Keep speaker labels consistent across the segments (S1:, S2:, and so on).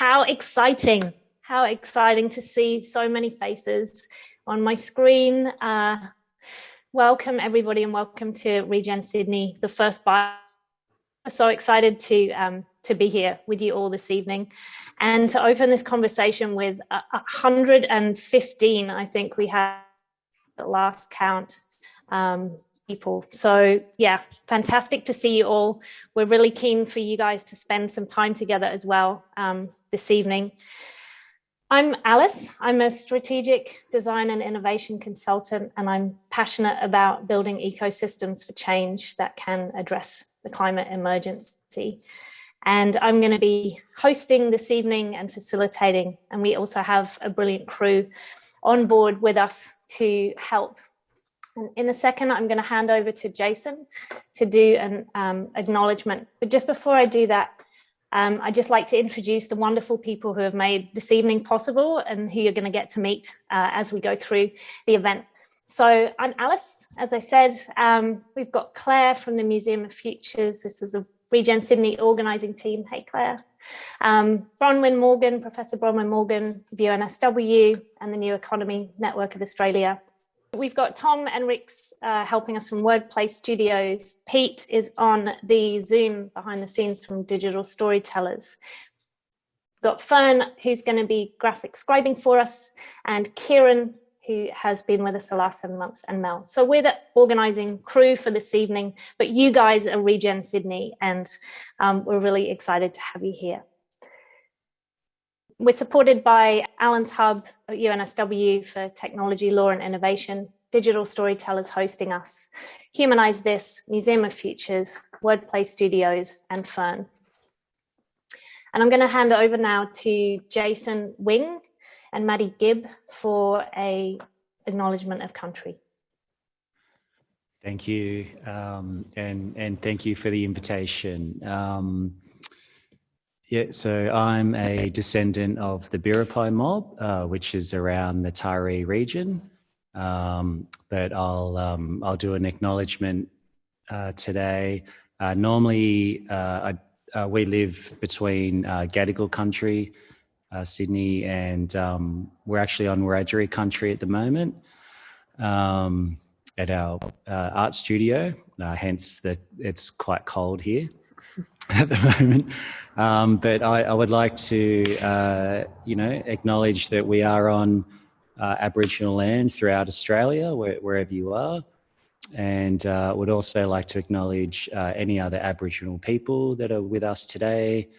S1: How exciting. How exciting to see so many faces on my screen. Welcome everybody and welcome to Regen Sydney, the first bio. I'm so excited to be here with you all this evening and to open this conversation with 115, I think we had at last count, people. So yeah, fantastic to see you all. We're really keen for you guys to spend some time together as well this evening. I'm Alice. I'm a strategic design and innovation consultant, and I'm passionate about building ecosystems for change that can address the climate emergency. And I'm going to be hosting this evening and facilitating. And we also have a brilliant crew on board with us to help. And in a second, I'm going to hand over to Jason to do an acknowledgement. But just before I do that, I'd just like to introduce the wonderful people who have made this evening possible and who you're going to get to meet as we go through the event. So I'm Alice, as I said. We've got Claire from the Museum of Futures. This is a Regen Sydney organising team. Hey, Claire. Bronwyn Morgan, Professor Bronwyn Morgan of UNSW and the New Economy Network of Australia. We've got Tom and Rix helping us from Wordplay Studios. Pete is on the Zoom behind the scenes from Digital Storytellers. We've got Fern, who's going to be graphic scribing for us, and Kieran, who has been with us the last 7 months, and Mel. So we're the organising crew for this evening, but you guys are Regen Sydney, and we're really excited to have you here. We're supported by Allen's Hub at UNSW for Technology, Law and Innovation, Digital Storytellers hosting us, Humanize This, Museum of Futures, Wordplay Studios, and Fern. And I'm going to hand over now to Jason Wing and Maddie Gibb for a Acknowledgement of Country.
S2: Thank you, and thank you for the invitation. Yeah, so I'm a descendant of the Biripi mob, which is around the Taree region. But I'll do an acknowledgement today. Normally, we live between Gadigal country, Sydney, and we're actually on Wiradjuri country at the moment at our art studio. Hence, that it's quite cold here at the moment. But I would like to, acknowledge that we are on Aboriginal land throughout Australia, wherever you are. And would also like to acknowledge any other Aboriginal people that are with us today.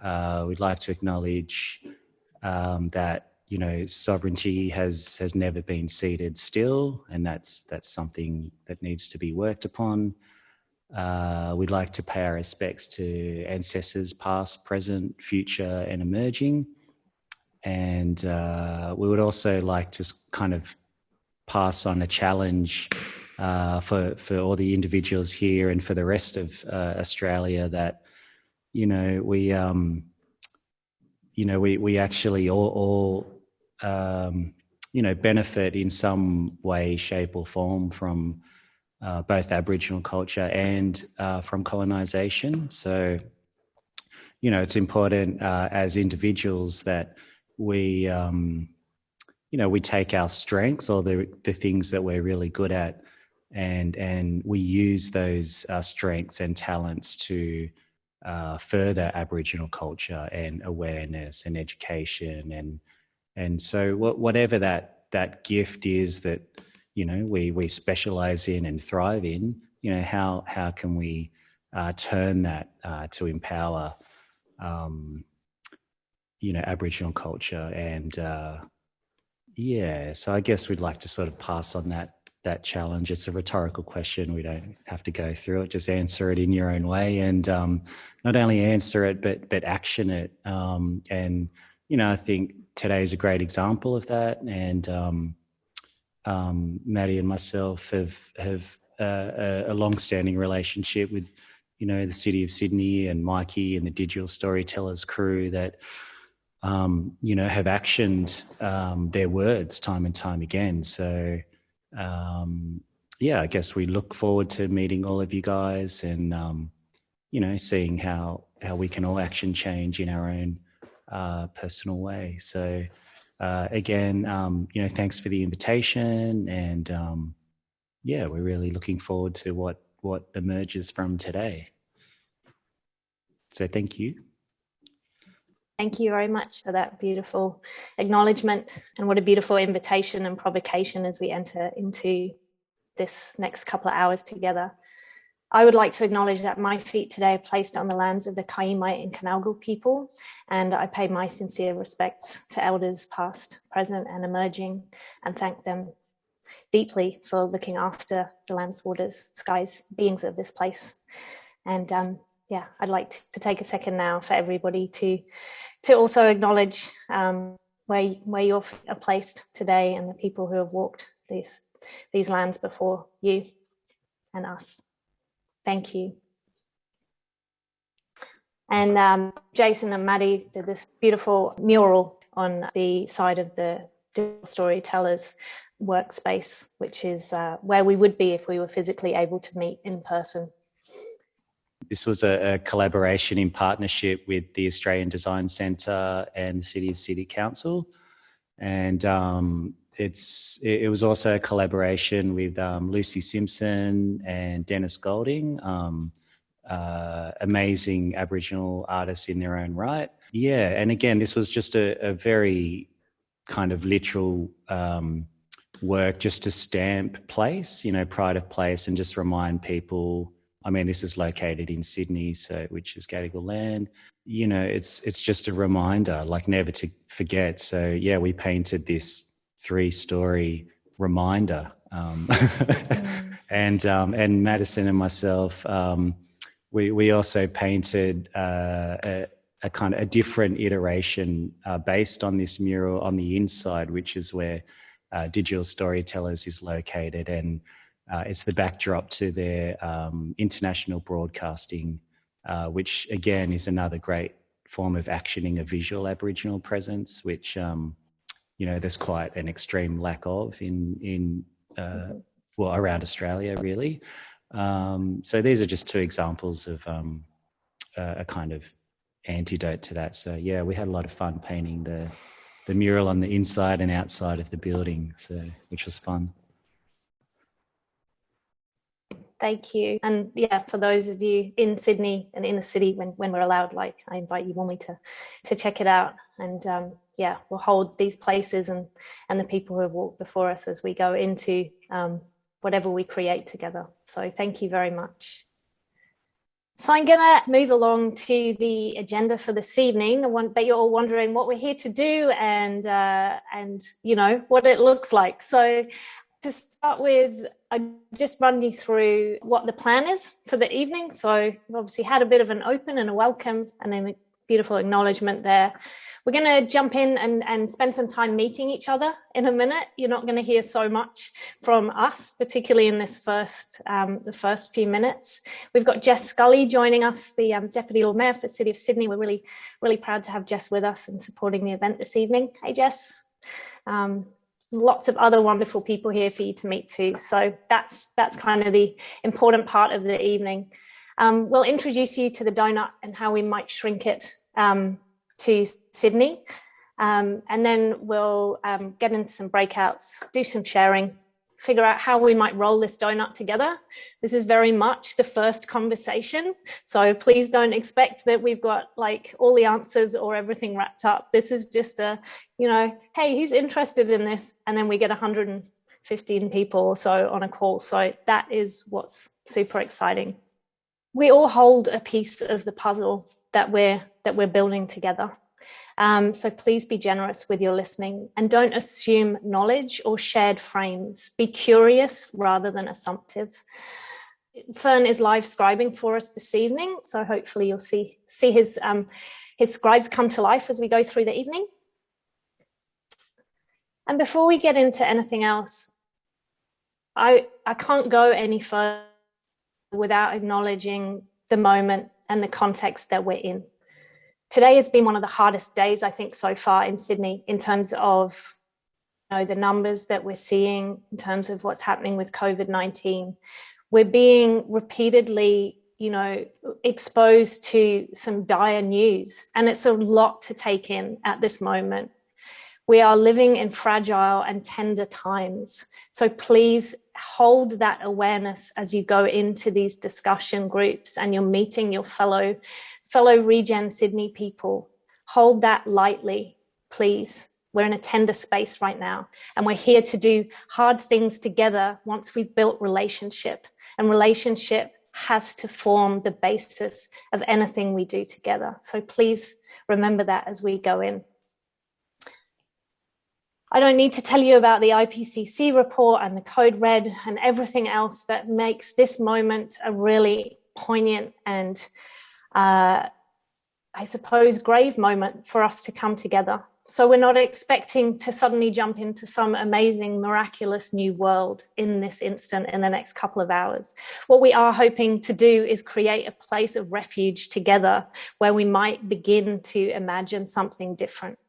S2: We'd like to acknowledge that, sovereignty has never been ceded still, and that's something that needs to be worked upon. We'd like to pay our respects to ancestors past, present, future and emerging. And we would also like to kind of pass on a challenge for all the individuals here and for the rest of Australia that, we actually all benefit in some way, shape or form from both Aboriginal culture and from colonisation. So, it's important as individuals that we, we take our strengths or the things that we're really good at, and we use those strengths and talents to further Aboriginal culture and awareness and education, and so whatever that gift is that we specialize in and thrive in, how can we turn that to empower Aboriginal culture. And so I guess we'd like to sort of pass on that challenge. It's a rhetorical question. We don't have to go through it, just answer it in your own way, and not only answer it but action it. And I think today's a great example of that. And Maddie and myself have a long-standing relationship with the City of Sydney and Mikey and the Digital Storytellers crew that have actioned their words time and time again. So I guess we look forward to meeting all of you guys and seeing how we can all action change in our own personal way. So again, thanks for the invitation, and we're really looking forward to what emerges from today. So thank you.
S1: Thank you very much for that beautiful acknowledgement, and what a beautiful invitation and provocation as we enter into this next couple of hours together. I would like to acknowledge that my feet today are placed on the lands of the Kaimai and Kanalgal people, and I pay my sincere respects to elders past, present and emerging, and thank them deeply for looking after the lands, waters, skies, beings of this place. And I'd like to take a second now for everybody to also acknowledge where your feet are placed today, and the people who have walked these lands before you and us. Thank you. And Jason and Maddie did this beautiful mural on the side of the Digital Storytellers workspace, which is where we would be if we were physically able to meet in person.
S2: This was a collaboration in partnership with the Australian Design Centre and the City of Sydney Council. And it was also a collaboration with Lucy Simpson and Dennis Golding, amazing Aboriginal artists in their own right. Yeah, and again, this was just a very kind of literal work just to stamp place, pride of place, and just remind people. I mean, this is located in Sydney, which is Gadigal land. It's just a reminder, like never to forget. So yeah, we painted this 3-story reminder, and Madison and myself, we also painted a kind of a different iteration based on this mural on the inside, which is where Digital Storytellers is located, and it's the backdrop to their international broadcasting, which again is another great form of actioning a visual Aboriginal presence, which there's quite an extreme lack of in around Australia, really. So these are just 2 examples of a kind of antidote to that. So yeah, we had a lot of fun painting the mural on the inside and outside of the building, which was fun.
S1: Thank you. And yeah, for those of you in Sydney and in the city, when we're allowed, I invite you warmly to check it out. And we'll hold these places and the people who have walked before us as we go into whatever we create together. So thank you very much. So I'm going to move along to the agenda for this evening. I bet you're all wondering what we're here to do and what it looks like. So to start with, I just run you through what the plan is for the evening. So we've obviously had a bit of an open and a welcome, and then a beautiful acknowledgement there. We're going to jump in and spend some time meeting each other in a minute. You're not going to hear so much from us, particularly in this the first few minutes. We've got Jess Scully joining us, the Deputy Lord Mayor for the City of Sydney. We're really, really proud to have Jess with us and supporting the event this evening. Hey, Jess. Lots of other wonderful people here for you to meet too. So that's kind of the important part of the evening. We'll introduce you to the donut and how we might shrink it to Sydney. And then we'll get into some breakouts, do some sharing, figure out how we might roll this donut together. This is very much the first conversation. So please don't expect that we've got all the answers or everything wrapped up. This is just hey, who's interested in this? And then we get 115 people or so on a call. So that is what's super exciting. We all hold a piece of the puzzle that we're building together. So please be generous with your listening and don't assume knowledge or shared frames. Be curious rather than assumptive. Fern is live scribing for us this evening, so hopefully you'll see his scribes come to life as we go through the evening. And before we get into anything else, I can't go any further without acknowledging the moment and the context that we're in. Today has been one of the hardest days, I think, so far in Sydney in terms of the numbers that we're seeing, in terms of what's happening with COVID-19. We're being repeatedly you know, exposed to some dire news, and it's a lot to take in at this moment. We are living in fragile and tender times. So please hold that awareness as you go into these discussion groups and you're meeting your fellow Regen Sydney people. Hold that lightly, please. We're in a tender space right now, and we're here to do hard things together once we've built relationship. And relationship has to form the basis of anything we do together. So please remember that as we go in. I don't need to tell you about the IPCC report and the Code Red and everything else that makes this moment a really poignant and, I suppose, grave moment for us to come together. So we're not expecting to suddenly jump into some amazing, miraculous new world in this instant in the next couple of hours. What we are hoping to do is create a place of refuge together where we might begin to imagine something different.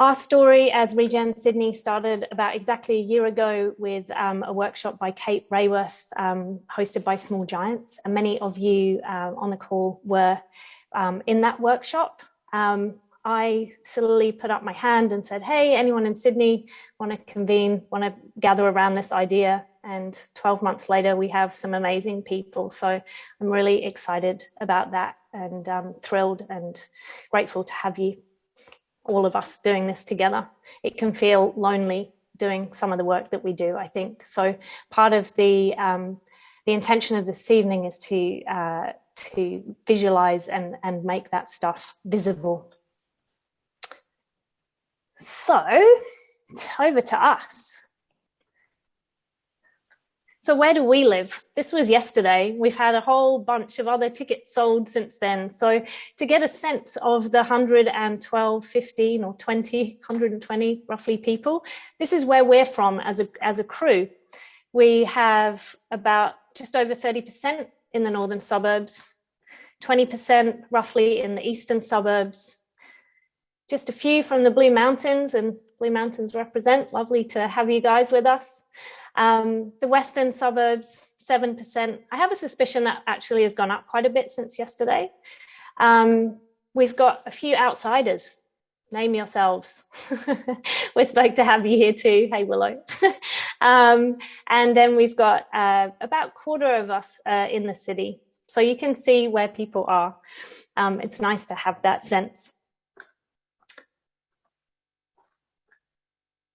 S1: Our story as Regen Sydney started about exactly a year ago with a workshop by Kate Rayworth, hosted by Small Giants. And many of you on the call were in that workshop. I silly put up my hand and said, hey, anyone in Sydney want to convene, want to gather around this idea? And 12 months later, we have some amazing people. So I'm really excited about that and thrilled and grateful to have you, all of us, doing this together. It can feel lonely doing some of the work that we do, I think. So part of the intention of this evening is to visualize and make that stuff visible. So over to us. So where do we live? This was yesterday. We've had a whole bunch of other tickets sold since then. So to get a sense of the 112, 15 or 20, 120 roughly people, this is where we're from as a crew. We have about just over 30% in the northern suburbs, 20% roughly in the eastern suburbs, just a few from the Blue Mountains, and Blue Mountains represent. Lovely to have you guys with us. The western suburbs, 7%. I have a suspicion that actually has gone up quite a bit since yesterday. We've got a few outsiders. Name yourselves. We're stoked to have you here too. Hey, Willow. And then we've got about a quarter of us in the city. So you can see where people are. It's nice to have that sense.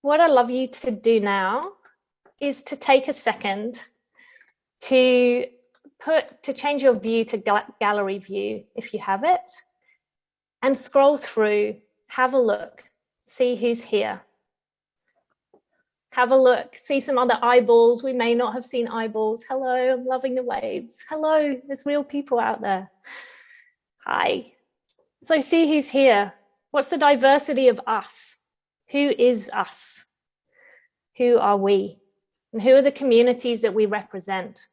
S1: What I'd love you to do now is to take a second to change your view to gallery view, if you have it, and scroll through, have a look, see who's here. Have a look, see some other eyeballs. We may not have seen eyeballs. Hello, I'm loving the waves. Hello, there's real people out there. Hi. So see who's here. What's the diversity of us? Who is us? Who are we? And who are the communities that we represent?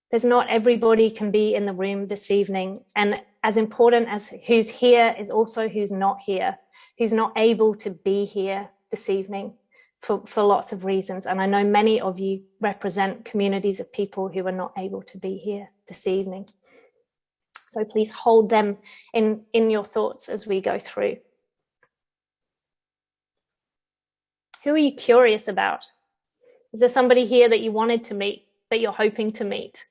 S1: There's not everybody can be in the room this evening. And as important as who's here is also who's not here, who's not able to be here this evening for lots of reasons. And I know many of you represent communities of people who are not able to be here this evening. So please hold them in your thoughts as we go through. Who are you curious about? Is there somebody here that you wanted to meet, that you're hoping to meet?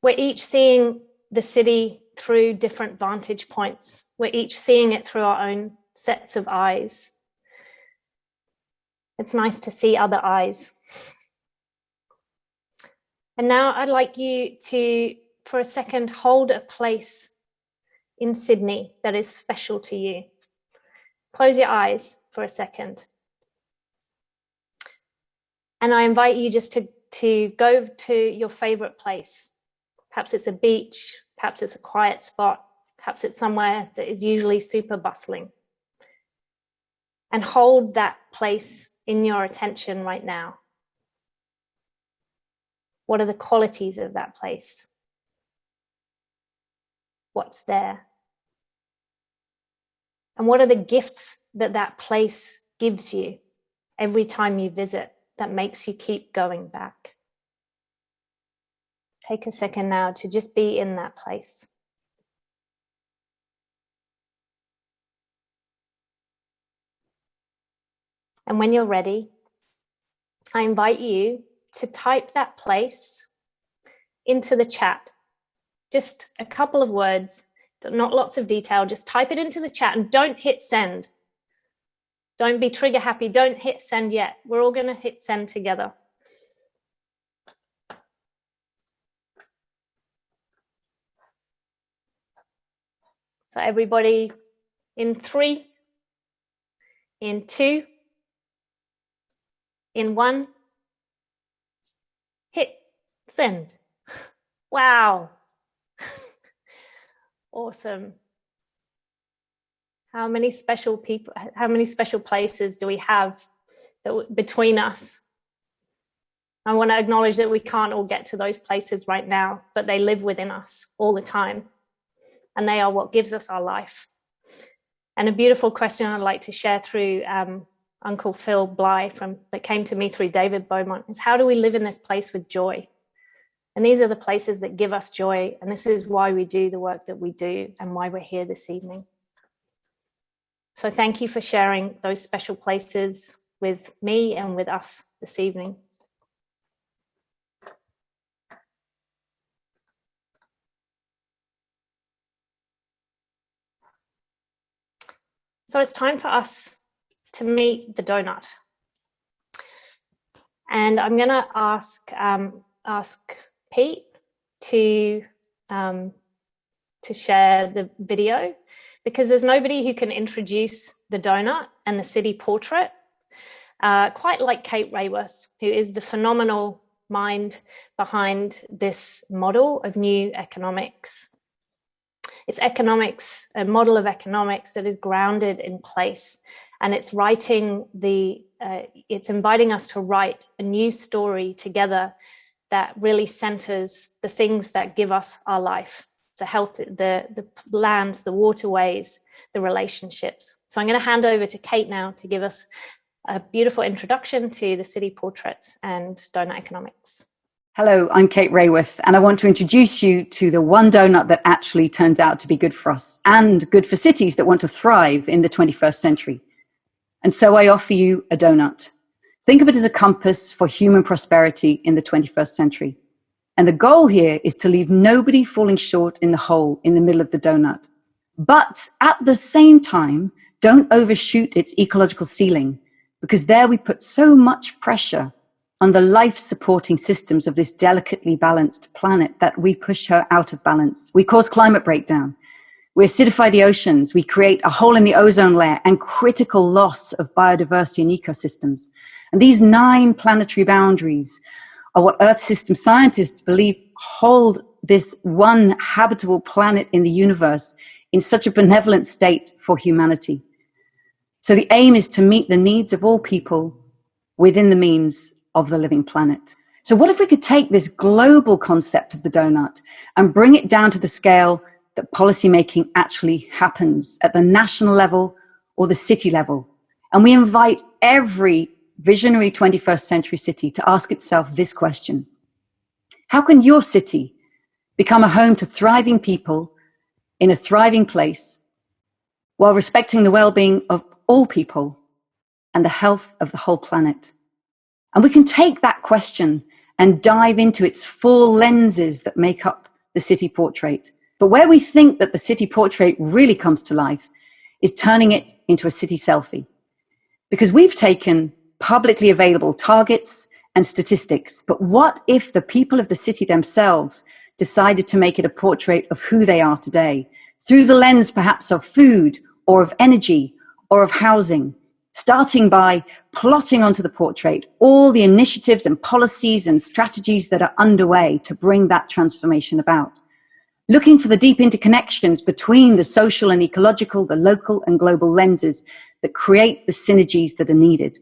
S1: We're each seeing the city through different vantage points. We're each seeing it through our own sets of eyes. It's nice to see other eyes. And now I'd like you to, for a second, hold a place in Sydney that is special to you. Close your eyes for a second. And I invite you just to go to your favorite place. Perhaps it's a beach, perhaps it's a quiet spot, perhaps it's somewhere that is usually super bustling. And hold that place in your attention right now. What are the qualities of that place? What's there? And what are the gifts that that place gives you? every time you visit that makes you keep going back. Take a second now to just be in that place. And when you're ready, I invite you to type that place into the chat. Just a couple of words, not lots of detail, just type it into the chat and don't hit send. Don't be trigger happy, don't hit send yet. We're all gonna hit send together. So everybody in 3, in 2, in 1, hit send. Wow. Awesome. How many special people, how many special places do we have between us? I want to acknowledge that we can't all get to those places right now, but they live within us all the time. And they are what gives us our life. And a beautiful question I'd like to share through Uncle Phil Bly that came to me through David Beaumont is, how do we live in this place with joy? And these are the places that give us joy. And this is why we do the work that we do and why we're here this evening. So thank you for sharing those special places with me and with us this evening. So it's time for us to meet the donut. And I'm going to ask Pete to share the video, because there's nobody who can introduce the donut and the city portrait quite like Kate Raworth, who is the phenomenal mind behind this model of new economics. It's economics, a model of economics that is grounded in place, and it's it's inviting us to write a new story together that really centers the things that give us our life, the health, the land, the waterways, the relationships. So I'm going to hand over to Kate now to give us a beautiful introduction to the city portraits and donut economics.
S3: Hello, I'm Kate Raworth, and I want to introduce you to the one donut that actually turns out to be good for us and good for cities that want to thrive in the 21st century. And so I offer you a donut. Think of it as a compass for human prosperity in the 21st century. And the goal here is to leave nobody falling short in the hole in the middle of the donut. But at the same time, don't overshoot its ecological ceiling, because there we put so much pressure on the life-supporting systems of this delicately balanced planet that we push her out of balance. We cause climate breakdown. We acidify the oceans. We create a hole in the ozone layer and critical loss of biodiversity and ecosystems. And these 9 planetary boundaries are what Earth system scientists believe hold this one habitable planet in the universe in such a benevolent state for humanity. So the aim is to meet the needs of all people within the means of the living planet. So what if we could take this global concept of the donut and bring it down to the scale that policymaking actually happens at the national level or the city level? And we invite every visionary 21st century city to ask itself this question: how can your city become a home to thriving people in a thriving place while respecting the well-being of all people and the health of the whole planet? And we can take that question and dive into its 4 lenses that make up the city portrait. But where we think that the city portrait really comes to life is turning it into a city selfie. Because we've taken publicly available targets and statistics, but what if the people of the city themselves decided to make it a portrait of who they are today, through the lens perhaps of food or of energy or of housing? Starting by plotting onto the portrait all the initiatives and policies and strategies that are underway to bring that transformation about. Looking for the deep interconnections between the social and ecological, the local and global lenses that create the synergies that are needed.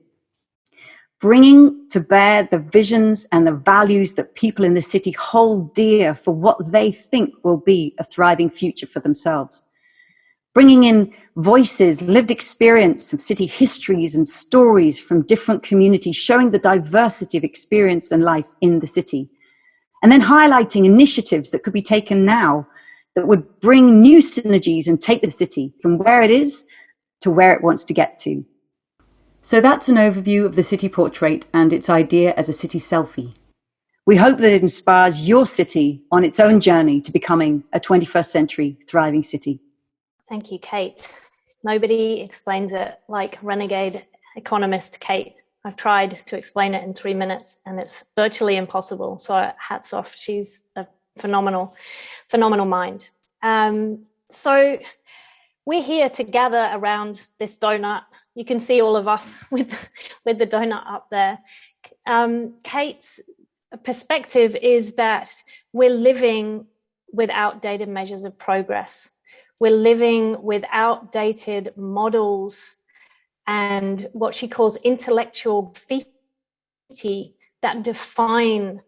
S3: Bringing to bear the visions and the values that people in the city hold dear for what they think will be a thriving future for themselves. bringing in voices, lived experience of city histories and stories from different communities, showing the diversity of experience and life in the city. And then highlighting initiatives that could be taken now that would bring new synergies and take the city from where it is to where it wants to get to. So that's an overview of the city portrait and its idea as a city selfie. We hope that it inspires your city on its own journey to becoming a 21st century thriving city.
S1: Thank you, Kate. Nobody explains it like renegade economist Kate. I've tried to explain it in 3 minutes and it's virtually impossible. So hats off. She's a phenomenal mind. So we're here to gather around this donut. You can see all of us with the donut up there. Kate's perspective is that we're living with outdated measures of progress. We're living with outdated models and what she calls intellectual feet that define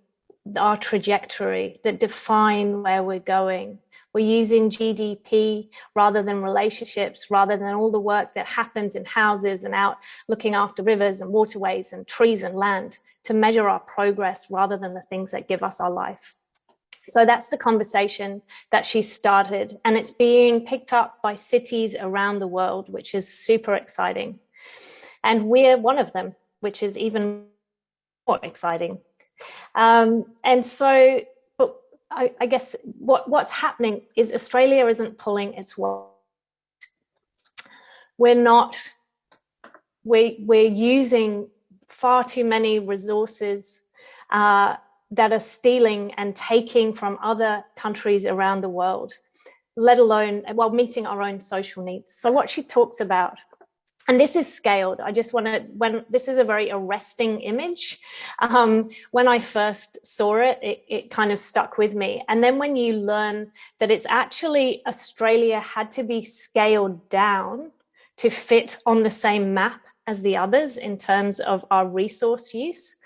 S1: our trajectory, that define where we're going. We're using GDP rather than relationships, rather than all the work that happens in houses and out looking after rivers and waterways and trees and land to measure our progress rather than the things that give us our life. So that's the conversation that she started, and it's being picked up by cities around the world, which is super exciting. And we're one of them, which is even more exciting. And so, but I guess what's happening is Australia isn't pulling its weight. We're using far too many resources that are stealing and taking from other countries around the world, let alone while meeting our own social needs. So what she talks about, and this is scaled. I just want to, this is a very arresting image. When I first saw it, it kind of stuck with me. And then when you learn that it's actually Australia had to be scaled down to fit on the same map as the others in terms of our resource use.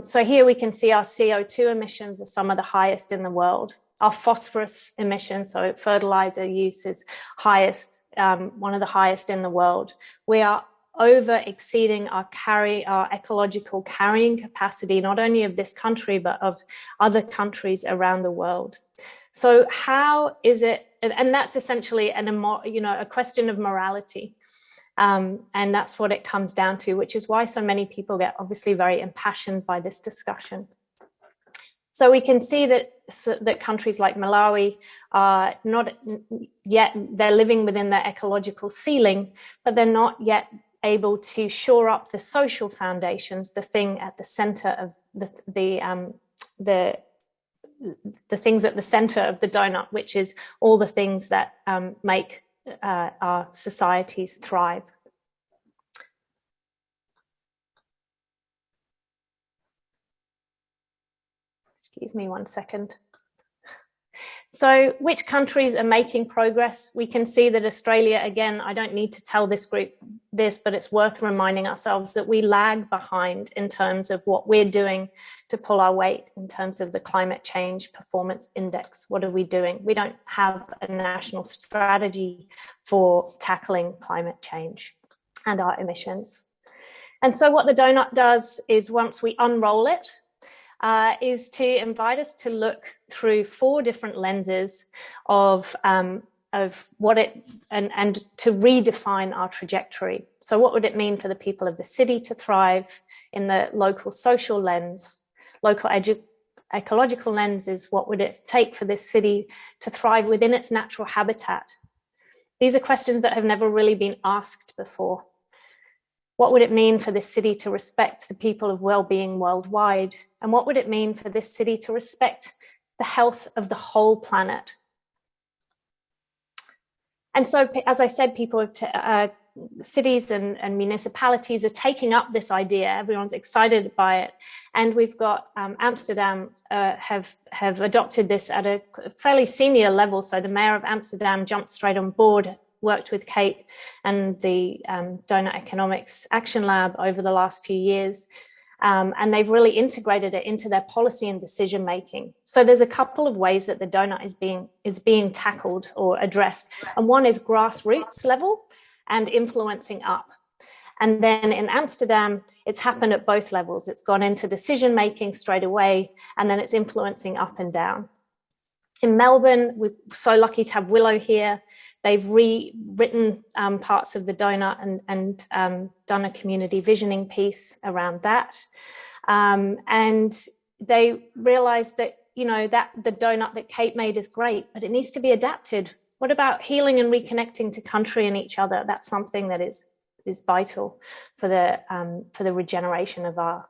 S1: So here we can see our CO2 emissions are some of the highest in the world. Our phosphorus emissions, so fertilizer use, is highest, one of the highest in the world. We are over exceeding our ecological carrying capacity, not only of this country, but of other countries around the world. So how is it, and that's essentially a question of morality. And that's what it comes down to, which is why so many people get obviously very impassioned by this discussion. So we can see that countries like Malawi are not yet, they're living within their ecological ceiling, but they're not yet able to shore up the social foundations, the thing at the center of the things at the center of the donut, which is all the things that make our societies thrive. Excuse me 1 second. So which countries are making progress? We can see that Australia, again, I don't need to tell this group this, but it's worth reminding ourselves that we lag behind in terms of what we're doing to pull our weight in terms of the climate change performance index. What are we doing? We don't have a national strategy for tackling climate change and our emissions. And so what the donut does is, once we unroll it, is to invite us to look through 4 different lenses of what it, and to redefine our trajectory. So what would it mean for the people of the city to thrive in the local social lens? Local ecological lens is, what would it take for this city to thrive within its natural habitat? These are questions that have never really been asked before. What would it mean for this city to respect the people of well-being worldwide? And what would it mean for this city to respect the health of the whole planet? And so, as I said, cities and municipalities are taking up this idea. Everyone's excited by it. And we've got Amsterdam have adopted this at a fairly senior level. So the mayor of Amsterdam jumped straight on board, worked with Kate and the Donut Economics Action Lab over the last few years. And they've really integrated it into their policy and decision making. So there's a couple of ways that the donut is being tackled or addressed. And one is grassroots level and influencing up. And then in Amsterdam, it's happened at both levels. It's gone into decision making straight away, and then it's influencing up and down. In Melbourne, we're so lucky to have Willow here. They've rewritten parts of the donut and done a community visioning piece around that. And they realized that, that the donut that Kate made is great, but it needs to be adapted. What about healing and reconnecting to country and each other? That's something that is vital for the regeneration of our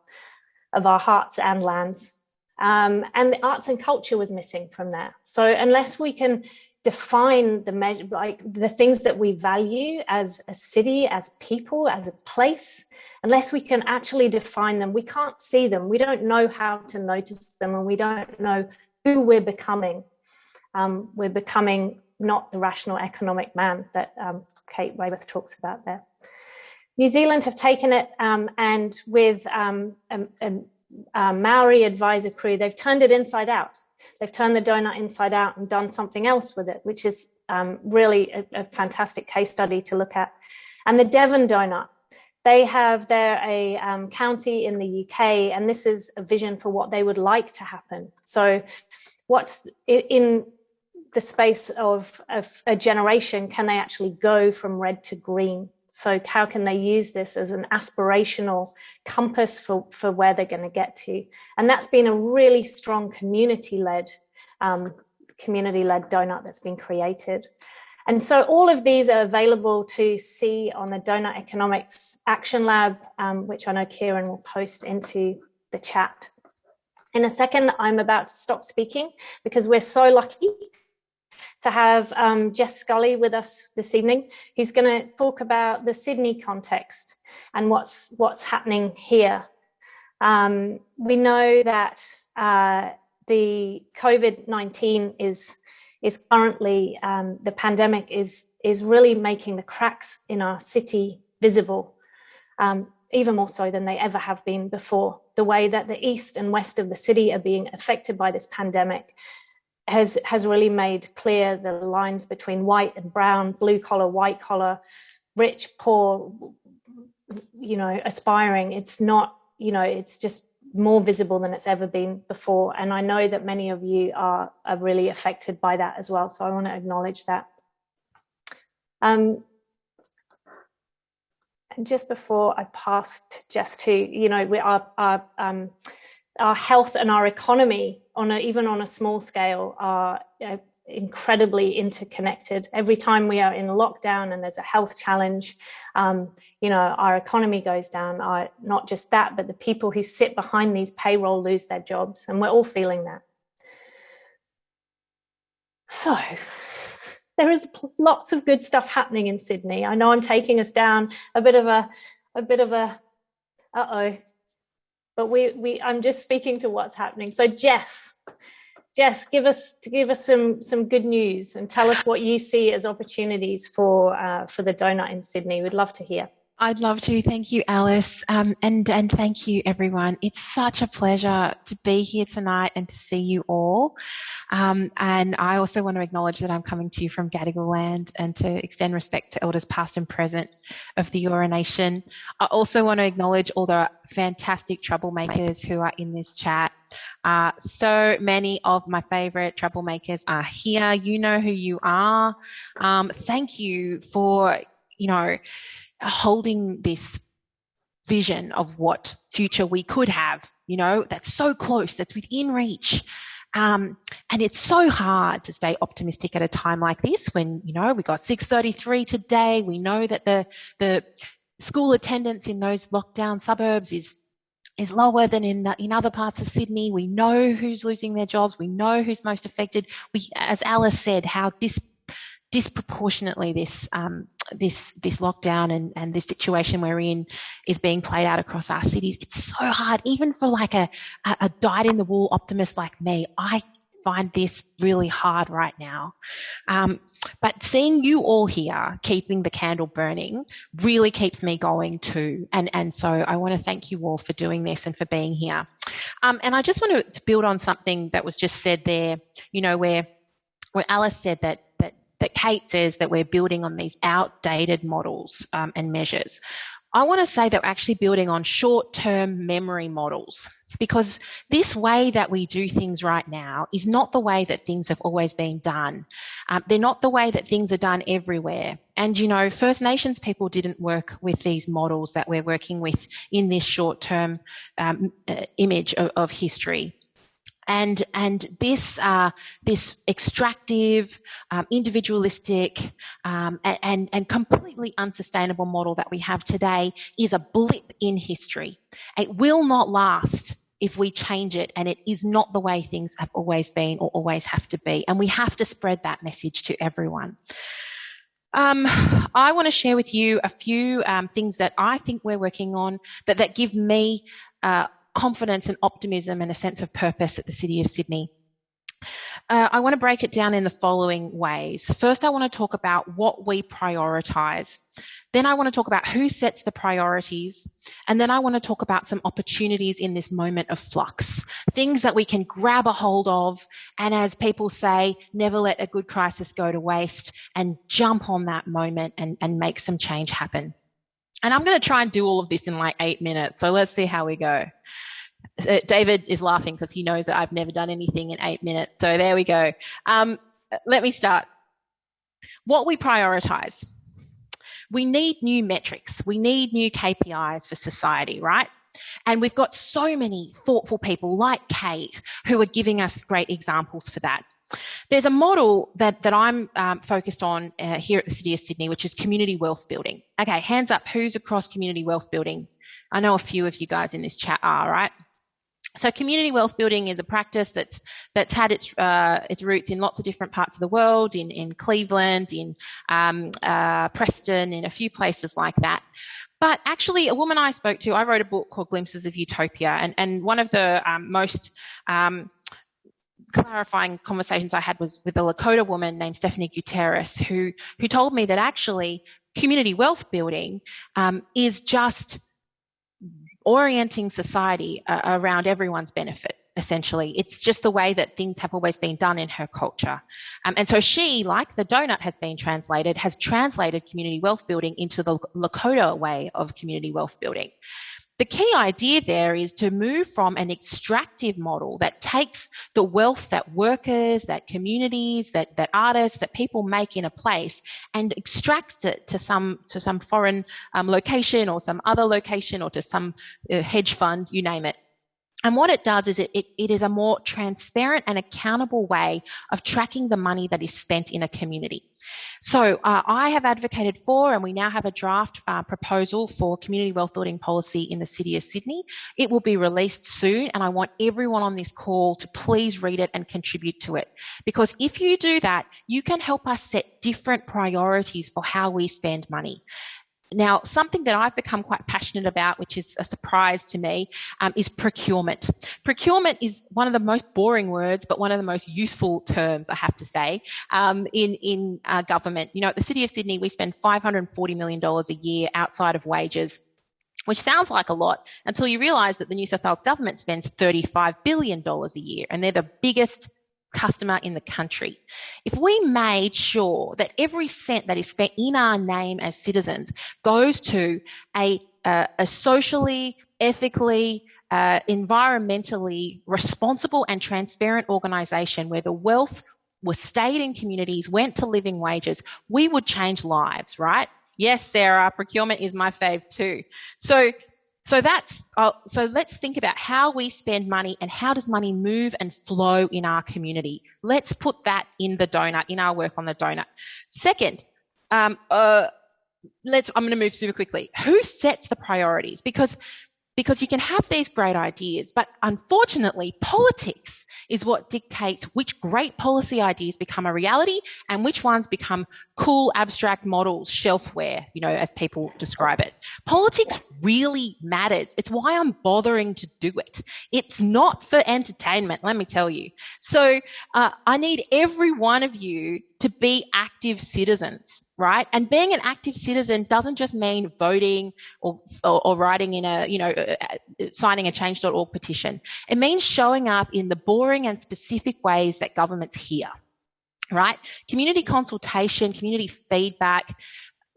S1: hearts and lands. And the arts and culture was missing from there. So unless we can define the measure, like the things that we value as a city, as people, as a place, unless we can actually define them, we can't see them. We don't know how to notice them, and we don't know who we're becoming. We're becoming not the rational economic man that Kate Raworth talks about there. New Zealand have taken it and with a Maori advisor crew, they've turned it inside out. They've turned the donut inside out and done something else with it, which is really a fantastic case study to look at. And the Devon donut, they're a county in the UK, and this is a vision for what they would like to happen. So what's in the space of a generation, can they actually go from red to green? So how can they use this as an aspirational compass for where they're going to get to? And that's been a really strong community-led donut that's been created. And so all of these are available to see on the Donut Economics Action Lab, which I know Kieran will post into the chat. In a second, I'm about to stop speaking because we're so lucky to have Jess Scully with us this evening, who's going to talk about the Sydney context and what's happening here. We know that the COVID-19 is currently, the pandemic is really making the cracks in our city visible, even more so than they ever have been before. The way that the east and west of the city are being affected by this pandemic has really made clear the lines between white and brown, blue collar, white collar, rich, poor, aspiring. It's not, it's just more visible than it's ever been before. And I know that many of you are really affected by that as well. So I want to acknowledge that. And just before I pass to Jess too, our health and our economy even on a small scale are incredibly interconnected. Every time we are in lockdown and there's a health challenge, our economy goes down. Not just that, but the people who sit behind these payroll lose their jobs, and we're all feeling that. So there is lots of good stuff happening in Sydney. I know I'm taking us down a bit of a uh-oh. But I'm just speaking to what's happening. So Jess, give us some good news and tell us what you see as opportunities for the donut in Sydney. We'd love to hear.
S4: I'd love to. Thank you, Alice. And thank you, everyone. It's such a pleasure to be here tonight and to see you all. And I also want to acknowledge that I'm coming to you from Gadigal land and to extend respect to elders past and present of the Eora Nation. I also want to acknowledge all the fantastic troublemakers who are in this chat. So many of my favourite troublemakers are here. You know who you are. Thank you for, holding this vision of what future we could have, that's so close, that's within reach. And it's so hard to stay optimistic at a time like this when, we got 633 today. We know that the school attendance in those lockdown suburbs is lower than in other parts of Sydney. We know who's losing their jobs. We know who's most affected. As Alice said, how disproportionately this lockdown and this situation we're in is being played out across our cities. It's so hard, even for like a dyed-in-the-wool optimist like me. I find this really hard right now. But seeing you all here, keeping the candle burning, really keeps me going too. And so I want to thank you all for doing this and for being here. And I just want to build on something that was just said there, you know, where Alice said that Kate says that we're building on these outdated models and measures. I want to say that we're actually building on short-term memory models, because this way that we do things right now is not the way that things have always been done. They're not the way that things are done everywhere. And, you know, First Nations people didn't work with these models that we're working with in this short-term image of history. And this extractive, individualistic, and completely unsustainable model that we have today is a blip in history. It will not last if we change it, and it is not the way things have always been or always have to be. And we have to spread that message to everyone. I want to share with you a few things that I think we're working on that give me confidence and optimism and a sense of purpose at the City of Sydney. I want to break it down in the following ways. First, I want to talk about what we prioritise. Then I want to talk about who sets the priorities. And then I want to talk about some opportunities in this moment of flux, things that we can grab a hold of. And as people say, never let a good crisis go to waste, and jump on that moment and make some change happen. And I'm going to try and do all of this in like 8 minutes. So let's see how we go. David is laughing because he knows that I've never done anything in 8 minutes. So there we go. Let me start. What we prioritise. We need new metrics. We need new KPIs for society, right? And we've got so many thoughtful people like Kate who are giving us great examples for that. There's a model that I'm focused on here at the City of Sydney, which is community wealth building. Okay, hands up, who's across community wealth building? I know a few of you guys in this chat are, right? So community wealth building is a practice that's had its roots in lots of different parts of the world, in Cleveland, in Preston, in a few places like that. But actually, a woman I spoke to, I wrote a book called Glimpses of Utopia, and one of the most clarifying conversations I had was with a Lakota woman named Stephanie Gutierrez, who told me that actually community wealth building is just orienting society around everyone's benefit, essentially. It's just the way that things have always been done in her culture. And so she, like the donut has translated community wealth building into the Lakota way of community wealth building. The key idea there is to move from an extractive model that takes the wealth that workers, that communities, that artists, that people make in a place and extracts it to some foreign location or some other location or to some hedge fund, you name it. And what it does is it is a more transparent and accountable way of tracking the money that is spent in a community. So I have advocated for, and we now have a draft proposal for community wealth building policy in the City of Sydney. It will be released soon, and I want everyone on this call to please read it and contribute to it. Because if you do that, you can help us set different priorities for how we spend money. Now, something that I've become quite passionate about, which is a surprise to me, is procurement. Procurement is one of the most boring words, but one of the most useful terms, I have to say, in government. You know, at the City of Sydney, we spend $540 million a year outside of wages, which sounds like a lot until you realise that the New South Wales government spends $35 billion a year, and they're the biggest customer in the country. If we made sure that every cent that is spent in our name as citizens goes to a socially, ethically, environmentally responsible and transparent organisation where the wealth was stayed in communities, went to living wages, we would change lives, right? Yes, Sarah, procurement is my fave too. So let's think about how we spend money and how does money move and flow in our community. Let's put that in the donut, in our work on the donut. Second, I'm going to move super quickly. Who sets the priorities? Because you can have these great ideas, but unfortunately, politics is what dictates which great policy ideas become a reality and which ones become cool abstract models, shelfware, as people describe it. Politics really matters. It's why I'm bothering to do it. It's not for entertainment, let me tell you. So I need every one of you to be active citizens, right? And being an active citizen doesn't just mean voting or writing in signing a change.org petition. It means showing up in the boring and specific ways that governments hear, right? Community consultation, community feedback.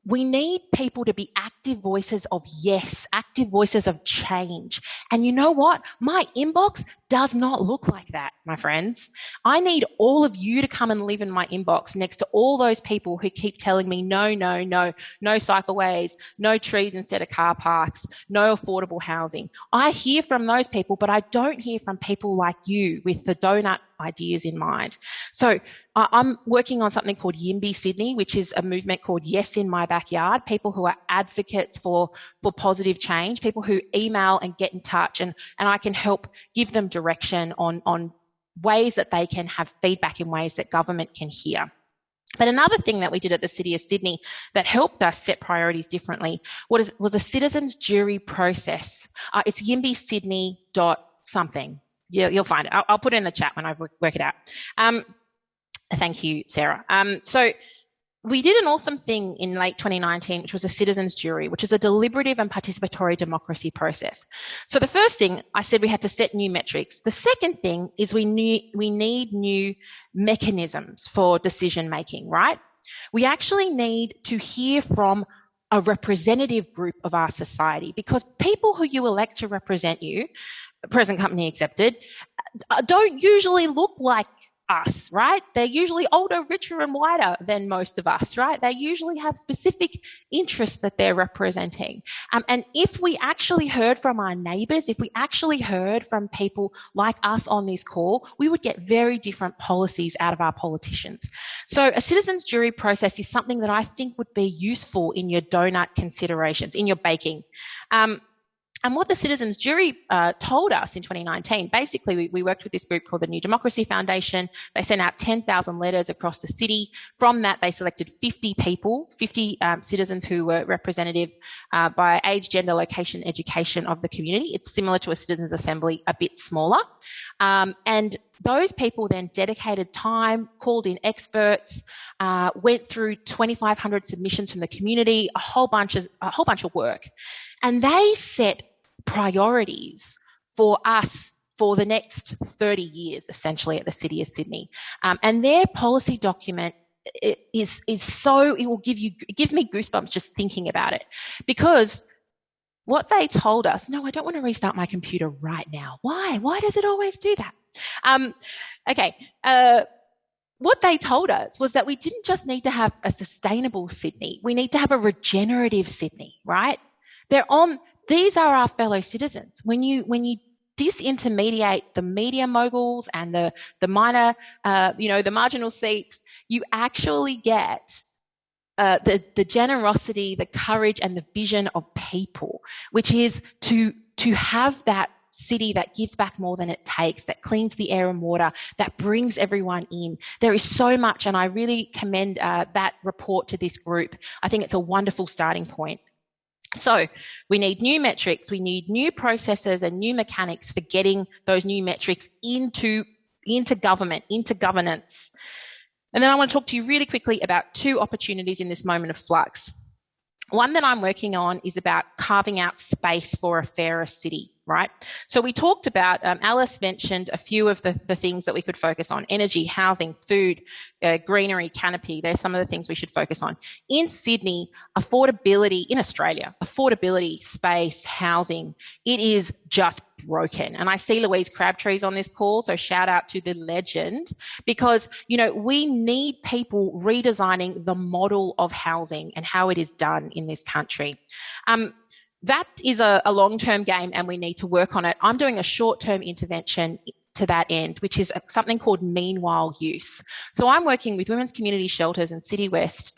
S4: We need people to be active voices of yes, active voices of change. And you know what? My inbox does not look like that, my friends. I need all of you to come and live in my inbox next to all those people who keep telling me no cycleways, no trees instead of car parks, no affordable housing. I hear from those people, but I don't hear from people like you with the donut ideas in mind. So I'm working on something called YIMBY Sydney, which is a movement called Yes in My Backyard, people who are advocates for positive change, people who email and get in touch, and I can help give them direction on ways that they can have feedback in ways that government can hear. But another thing that we did at the City of Sydney that helped us set priorities differently was a citizens jury process. It's yimbysydney.something. Yeah, you'll find it. I'll put it in the chat when I work it out. Thank you, Sarah. So we did an awesome thing in late 2019, which was a citizens jury, which is a deliberative and participatory democracy process. So the first thing I said, we had to set new metrics. The second thing is we need new mechanisms for decision making, right? We actually need to hear from a representative group of our society, because people who you elect to represent you, present company accepted, don't usually look like us, right? They're usually older, richer and whiter than most of us, right? They usually have specific interests that they're representing. And if we actually heard from our neighbours, if we actually heard from people like us on this call, we would get very different policies out of our politicians. So a citizens jury process is something that I think would be useful in your donut considerations, in your baking. And what the Citizens Jury told us in 2019, basically we worked with this group called the New Democracy Foundation. They sent out 10,000 letters across the city. From that, they selected 50 people, 50 citizens who were representative by age, gender, location, education of the community. It's similar to a citizens' assembly, a bit smaller. And those people then dedicated time, called in experts, went through 2,500 submissions from the community, a whole bunch of work. And they set priorities for us for the next 30 years, essentially, at the City of Sydney. And their policy document is so, it gives me goosebumps just thinking about it, because what they told us, no, I don't want to restart my computer right now. Why? Why does it always do that? What they told us was that we didn't just need to have a sustainable Sydney. We need to have a regenerative Sydney, right? These are our fellow citizens. When you disintermediate the media moguls and the minor, the marginal seats, you actually get the generosity, the courage, and the vision of people, which is to have that city that gives back more than it takes, that cleans the air and water, that brings everyone in. There is so much, and I really commend that report to this group. I think it's a wonderful starting point. So we need new metrics, we need new processes and new mechanics for getting those new metrics into government, into governance. And then I want to talk to you really quickly about two opportunities in this moment of flux. One that I'm working on is about carving out space for a fairer city, right? So we talked about, Alice mentioned a few of the things that we could focus on: energy, housing, food, greenery, canopy. There's some of the things we should focus on. In Sydney, affordability, in Australia, affordability, space, housing, it is just broken. And I see Louise Crabtree's on this call, so shout out to the legend, because, we need people redesigning the model of housing and how it is done in this country. That is a long-term game, and we need to work on it. I'm doing a short-term intervention to that end, which is something called meanwhile use. So I'm working with Women's Community Shelters and City West,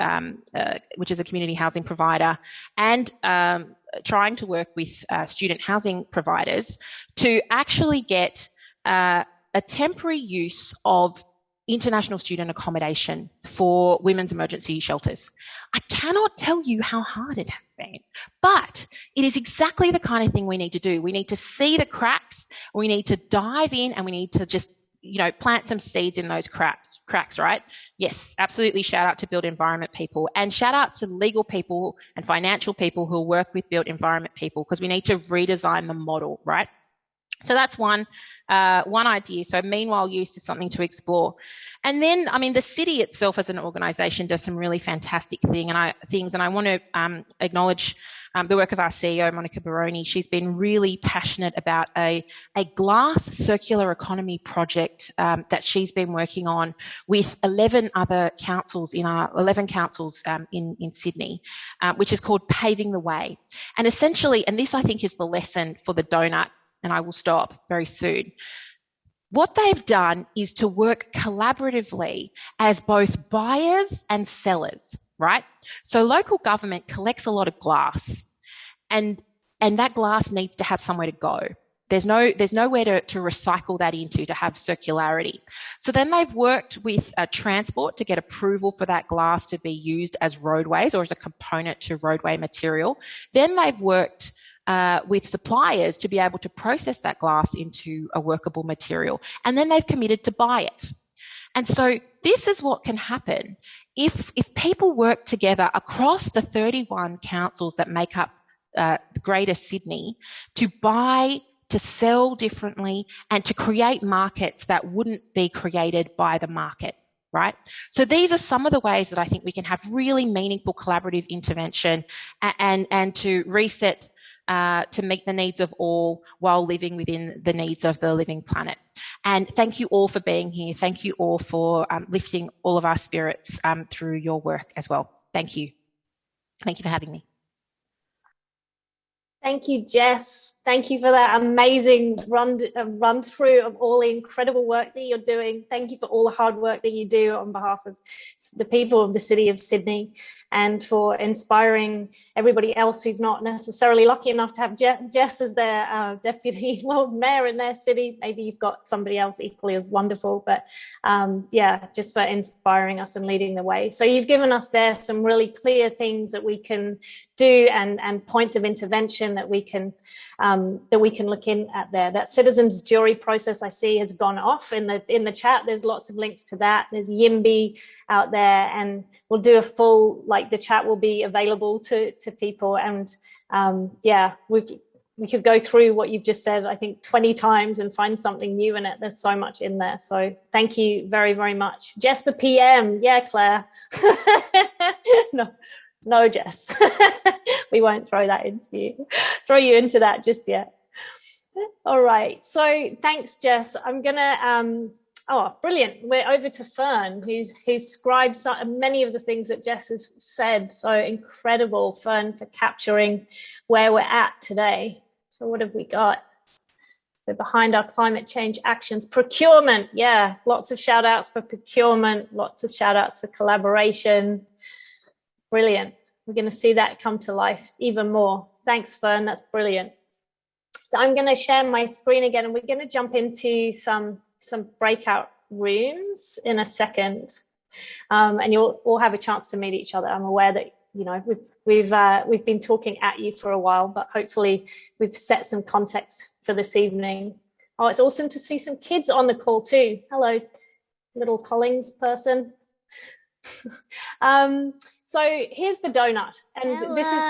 S4: which is a community housing provider, and trying to work with student housing providers to actually get a temporary use of international student accommodation for women's emergency shelters. I cannot tell you how hard it has been, but it is exactly the kind of thing we need to do. We need to see the cracks, we need to dive in, and we need to just, plant some seeds in those cracks, right? Yes, absolutely. Shout out to built environment people, and shout out to legal people and financial people who work with built environment people, because we need to redesign the model, right? So that's one idea. So meanwhile use is something to explore. And then, the city itself as an organisation does some really fantastic things. And I want to acknowledge the work of our CEO, Monica Baroni. She's been really passionate about a glass circular economy project that she's been working on with 11 other councils in Sydney, which is called Paving the Way. And essentially, and this I think is the lesson for the donut, and I will stop very soon. What they've done is to work collaboratively as both buyers and sellers, right? So local government collects a lot of glass, and that glass needs to have somewhere to go. There's nowhere to recycle that into to have circularity. So then they've worked with transport to get approval for that glass to be used as roadways or as a component to roadway material. Then they've worked with suppliers to be able to process that glass into a workable material. And then they've committed to buy it. And so this is what can happen if people work together across the 31 councils that make up the Greater Sydney to buy, to sell differently, and to create markets that wouldn't be created by the market, right? So these are some of the ways that I think we can have really meaningful collaborative intervention and to reset to meet the needs of all while living within the needs of the living planet. And thank you all for being here. Thank you all for lifting all of our spirits through your work as well. Thank you. Thank you for having me.
S1: Thank you, Jess. Thank you for that amazing run through of all the incredible work that you're doing. Thank you for all the hard work that you do on behalf of the people of the City of Sydney, and for inspiring everybody else who's not necessarily lucky enough to have Jess as their deputy mayor in their city. Maybe you've got somebody else equally as wonderful, but just for inspiring us and leading the way. So you've given us there some really clear things that we can do and points of intervention that we can look in at there. That citizens jury process I see has gone off in the chat. There's lots of links to that. There's YIMBY out there, and we'll do a full, the chat will be available to people. And we could go through what you've just said, I think 20 times, and find something new in it. There's so much in there. So thank you very, very much. Jess for PM. Yeah, Claire. No, Jess. We won't throw you into that just yet. All right. So thanks, Jess. I'm gonna brilliant. We're over to Fern, who's scribed many of the things that Jess has said. So incredible, Fern, for capturing where we're at today. So what have we got? We're behind our climate change actions. Procurement. Yeah, lots of shout outs for procurement, lots of shout outs for collaboration. Brilliant. We're going to see that come to life even more. Thanks, Fern. That's brilliant. So I'm going to share my screen again, and we're going to jump into some breakout rooms in a second, and you'll all have a chance to meet each other. I'm aware that we've been talking at you for a while, but hopefully we've set some context for this evening. Oh, it's awesome to see some kids on the call too. Hello, little Collings person. So here's the donut, and
S5: hello.
S1: This is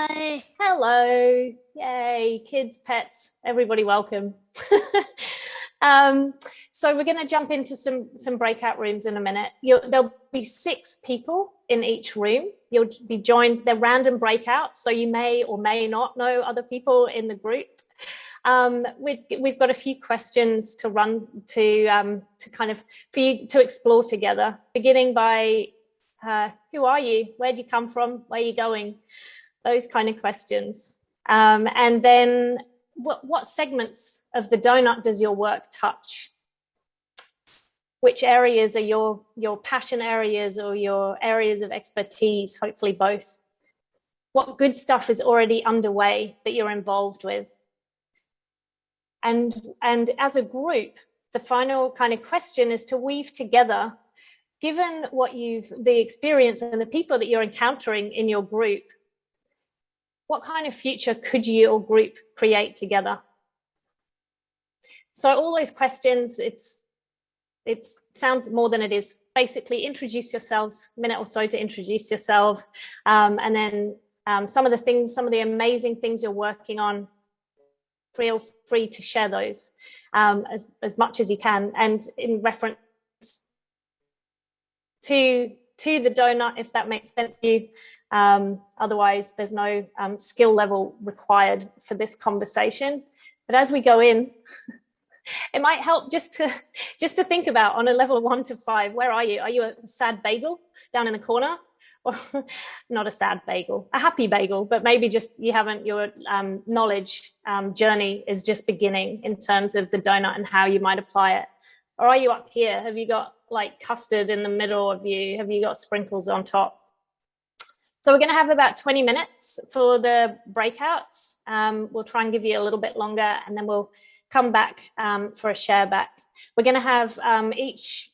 S1: hello, yay, kids, pets, everybody welcome. So we're going to jump into some breakout rooms in a minute. There'll be 6 people in each room. You'll be joined. They're random breakouts, so you may or may not know other people in the group. We've got a few questions to run to kind of for you to explore together, beginning by who are you? Where'd you come from? Where are you going? Those kind of questions. And then what segments of the donut does your work touch? Which areas are your passion areas or your areas of expertise? Hopefully both. What good stuff is already underway that you're involved with? And as a group, the final kind of question is to weave together, given what the experience and the people that you're encountering in your group, what kind of future could your group create together? So all those questions, it sounds more than it is. Basically, introduce yourselves, a minute or so to introduce yourself, and then some of the amazing things you're working on, feel free to share those as much as you can, and in reference to the donut, if that makes sense to you. Otherwise, there's no skill level required for this conversation. But as we go in, it might help just to think about, on a level of 1 to 5, where are you? Are you a sad bagel down in the corner? Or not a sad bagel, a happy bagel, but maybe just your knowledge journey is just beginning in terms of the donut and how you might apply it. Or are you up here? Have you got like custard in the middle of you? Have you got sprinkles on top? So we're going to have about 20 minutes for the breakouts. We'll try and give you a little bit longer, and then we'll come back for a share back. We're going to have each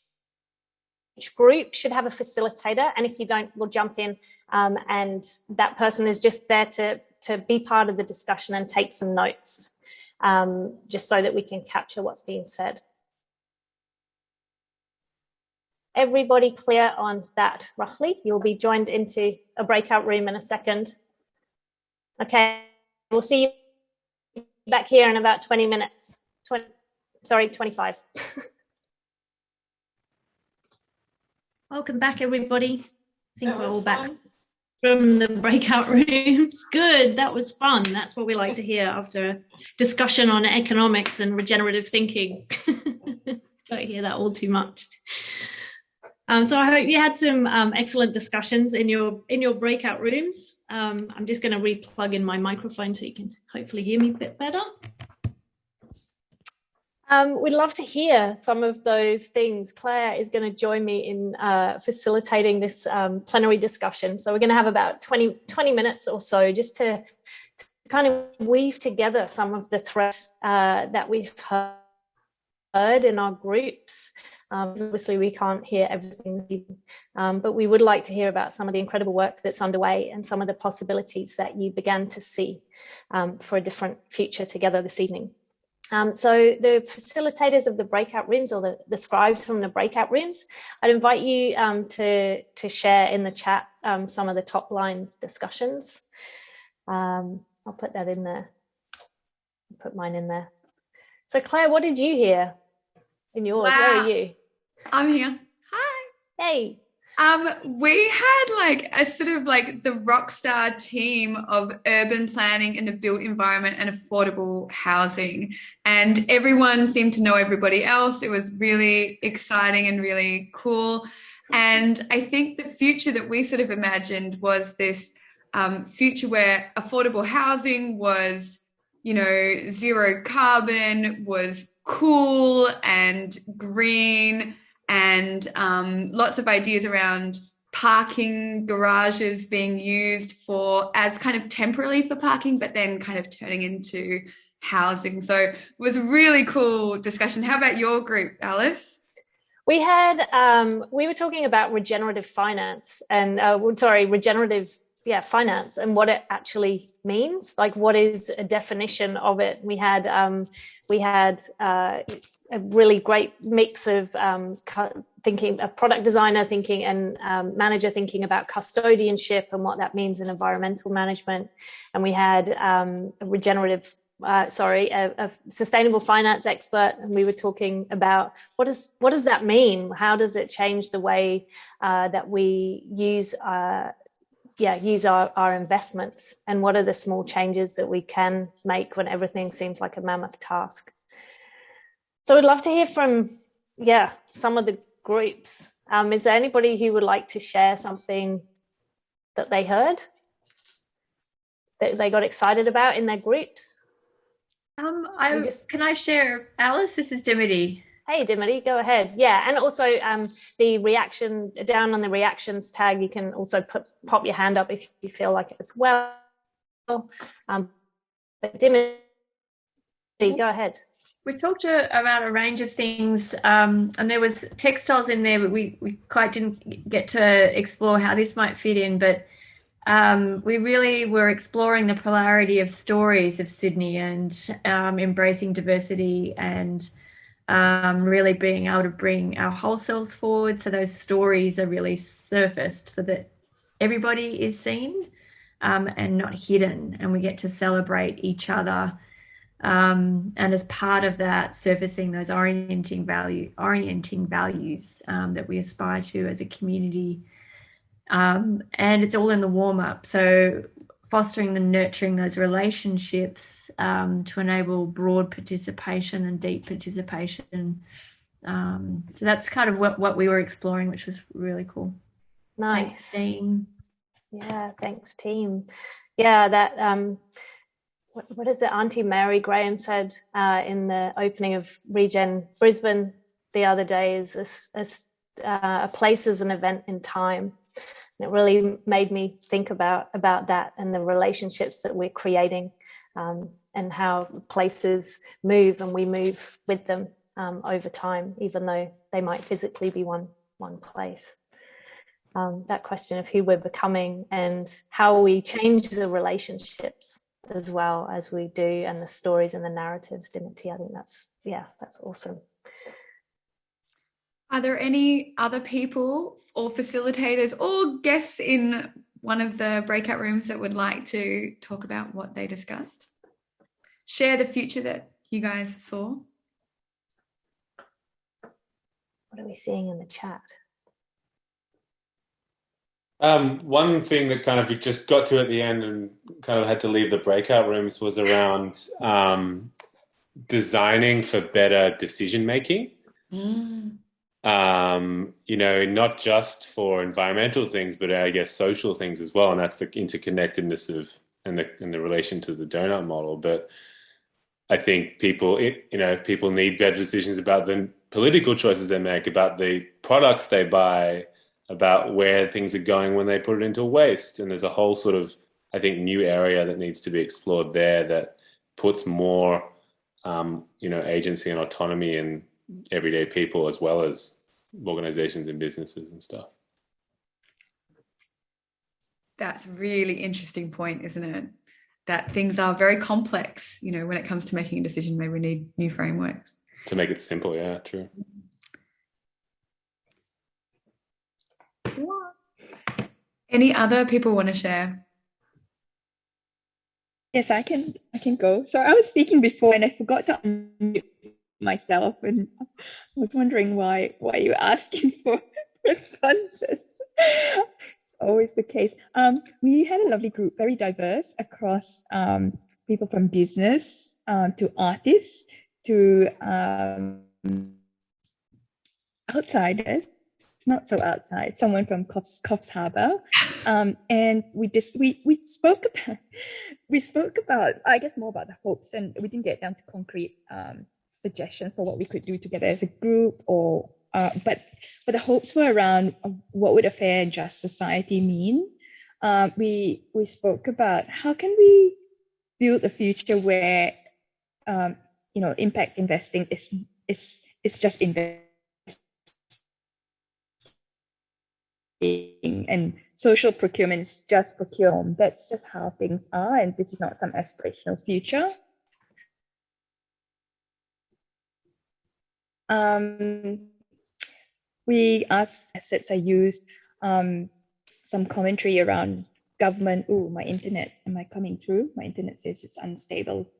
S1: group should have a facilitator, and if you don't, we'll jump in, and that person is just there to be part of the discussion and take some notes, just so that we can capture what's being said. Everybody clear on that, roughly? You'll be joined into a breakout room in a second. Okay, we'll see you back here in about 20 minutes. 25. Welcome back, everybody. I think we're all back from the breakout rooms. Good, that was fun. That's what we like to hear after a discussion on economics and regenerative thinking. Don't hear that all too much. So I hope you had some excellent discussions in your breakout rooms. I'm just going to re-plug in my microphone so you can hopefully hear me a bit better. We'd love to hear some of those things. Claire is going to join me in facilitating this plenary discussion. So we're going to have about 20 minutes or so just to kind of weave together some of the threads that we've heard in our groups. Obviously, we can't hear everything, but we would like to hear about some of the incredible work that's underway and some of the possibilities that you began to see for a different future together this evening. So the facilitators of the breakout rooms, or the scribes from the breakout rooms, I'd invite you to share in the chat some of the top line discussions. I'll put that in there. Put mine in there. So Claire, what did you hear in yours? Wow. Where are you?
S5: I'm here. Hi.
S1: Hey.
S5: We had like a sort of like the rock star team of urban planning in the built environment and affordable housing, and everyone seemed to know everybody else. It was really exciting and really cool. And I think the future that we sort of imagined was this future where affordable housing was, zero carbon, was cool and green, and lots of ideas around parking garages being used as kind of temporarily for parking, but then kind of turning into housing. So it was a really cool discussion. How about your group, Alice?
S1: We were talking about regenerative finance and finance and what it actually means. Like, what is a definition of it? We had a really great mix of thinking, a product designer thinking and manager thinking about custodianship and what that means in environmental management. And we had a sustainable finance expert, and we were talking about what does that mean? How does it change the way that we use our investments, and what are the small changes that we can make when everything seems like a mammoth task? So I'd love to hear from, some of the groups. Is there anybody who would like to share something that they heard, that they got excited about in their groups?
S6: Can I share, Alice? This is Dimity.
S1: Hey, Dimity, go ahead. Yeah, and also the reaction, down on the reactions tag, you can also pop your hand up if you feel like it as well. But Dimity, go ahead.
S6: we talked about a range of things, and there was textiles in there, but we quite didn't get to explore how this might fit in. But we really were exploring the polarity of stories of Sydney and embracing diversity and really being able to bring our whole selves forward. So those stories are really surfaced so that everybody is seen and not hidden, and we get to celebrate each other. And as part of that, surfacing those orienting values that we aspire to as a community. And it's all in the warm-up. So fostering and nurturing those relationships to enable broad participation and deep participation. So that's kind of what we were exploring, which was really cool.
S1: Nice.
S6: Thanks, team.
S1: Yeah, thanks, team. Yeah, that what is it Auntie Mary Graham said in the opening of Regen Brisbane the other day is a place is an event in time. And it really made me think about that and the relationships that we're creating and how places move and we move with them over time, even though they might physically be one place. That question of who we're becoming and how we change the relationships as well as we do, and the stories and the narratives, Dimity. I think that's awesome.
S5: Are there any other people or facilitators or guests in one of the breakout rooms that would like to talk about what they discussed? Share the future that you guys saw.
S1: What are we seeing in the chat?
S7: One thing that kind of we just got to at the end and kind of had to leave the breakout rooms was around designing for better decision making. Not just for environmental things, but I guess social things as well. And that's the interconnectedness of and the relation to the donut model. But I think people need better decisions about the political choices they make, about the products they buy, about where things are going when they put it into waste. And there's a whole sort of, I think, new area that needs to be explored there that puts more, agency and autonomy in everyday people as well as organizations and businesses and stuff.
S5: That's a really interesting point, isn't it? That things are very complex, when it comes to making a decision. Maybe we need new frameworks.
S7: To make it simple, yeah, true.
S5: Any other people want to share?
S8: Yes, I can go. So I was speaking before and I forgot to unmute myself, and I was wondering why you asking for responses. Always the case. We had a lovely group, very diverse across people from business to artists to outsiders. Not so outside, someone from Coffs Harbour, and we spoke about I guess more about the hopes, and we didn't get down to concrete suggestions for what we could do together as a group, or but the hopes were around what would a fair and just society mean. We spoke about how can we build a future where impact investing is just investing, and social procurement is just procurement. That's just how things are, and this is not some aspirational future. We asked assets are used, some commentary around government. Oh, my internet, am I coming through? My internet says it's unstable.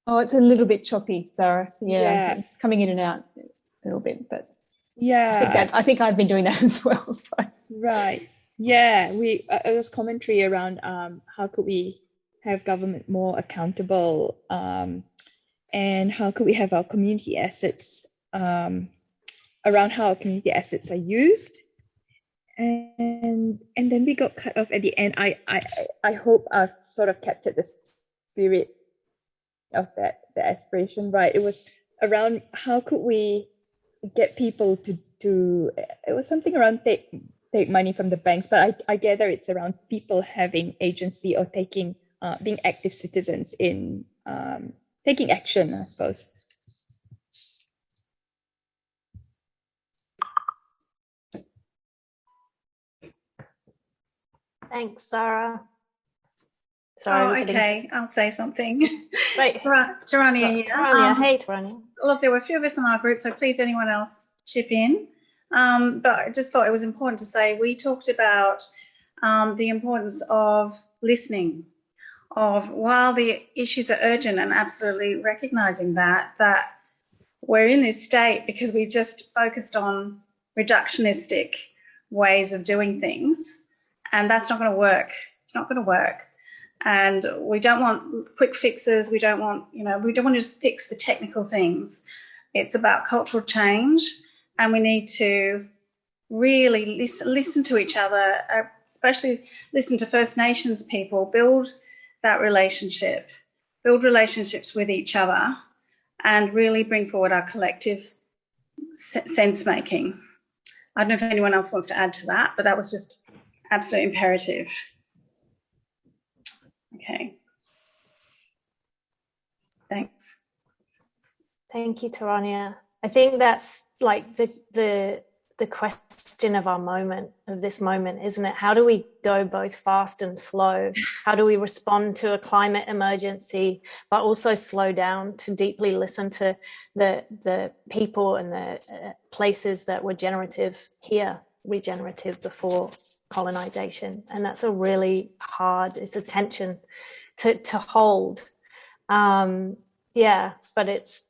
S9: Oh, it's a little bit choppy, Zara.
S8: Yeah.
S9: It's coming in and out a little bit, but
S8: yeah,
S9: I think I've been doing that as well. So.
S8: Right. Yeah, it was commentary around how could we have government more accountable, and how could we have our community assets around how our community assets are used, and then we got cut off at the end. I hope I've sort of captured the spirit of the aspiration right. It was around how could we get people to it was something around take money from the banks, but I gather it's around people having agency or taking being active citizens in taking action, I suppose.
S1: Thanks, Sarah. Sorry,
S10: okay. I'll say something.
S1: Right.
S10: Tarania here.
S1: Tarania. Hey, Tarania.
S10: Look, there were a few of us in our group, so please, anyone else chip in. But I just thought it was important to say we talked about the importance of listening, of while the issues are urgent and absolutely recognising that we're in this state because we've just focused on reductionistic ways of doing things, and that's not going to work. It's not going to work. And we don't want quick fixes. We don't want to just fix the technical things. It's about cultural change, and we need to really listen to each other, especially listen to First Nations people, build that relationship, build relationships with each other, and really bring forward our collective sense-making. I don't know if anyone else wants to add to that, but that was just absolutely imperative. Okay. Thanks.
S1: Thank you, Tarania. I think that's like the question of our moment, of this moment, isn't it? How do we go both fast and slow? How do we respond to a climate emergency, but also slow down to deeply listen to the people and the places that were regenerative before colonization? And that's a really hard, it's a tension to hold. But it's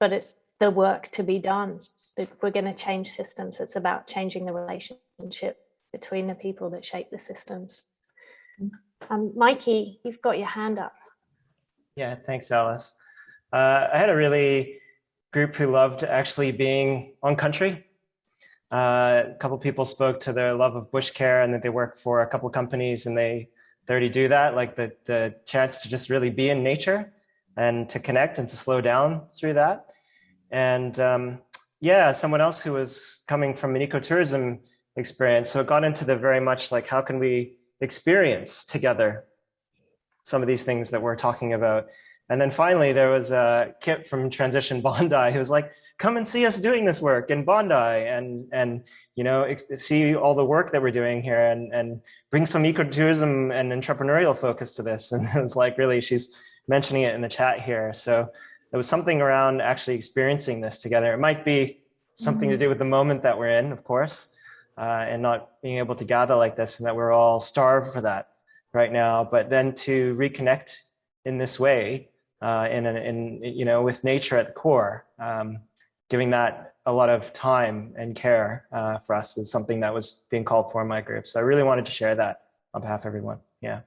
S1: the work to be done. If we're going to change systems, it's about changing the relationship between the people that shape the systems. Mikey, you've got your hand up.
S11: Yeah, thanks, Alice. I had a really group who loved actually being on country. A couple of people spoke to their love of bush care and that they work for a couple of companies and they already do that, like the chance to just really be in nature and to connect and to slow down through that. And someone else who was coming from an ecotourism experience. So it got into the very much like, how can we experience together some of these things that we're talking about? And then finally, there was Kip from Transition Bondi who was like, come and see us doing this work in Bondi and see all the work that we're doing here and bring some ecotourism and entrepreneurial focus to this. And it was like, really, she's mentioning it in the chat here. So there was something around actually experiencing this together. It might be something to do with the moment that we're in, of course, and not being able to gather like this, and that we're all starved for that right now. But then to reconnect in this way, with nature at the core, giving that a lot of time and care for us is something that was being called for in my group. So I really wanted to share that on behalf of everyone. Yeah,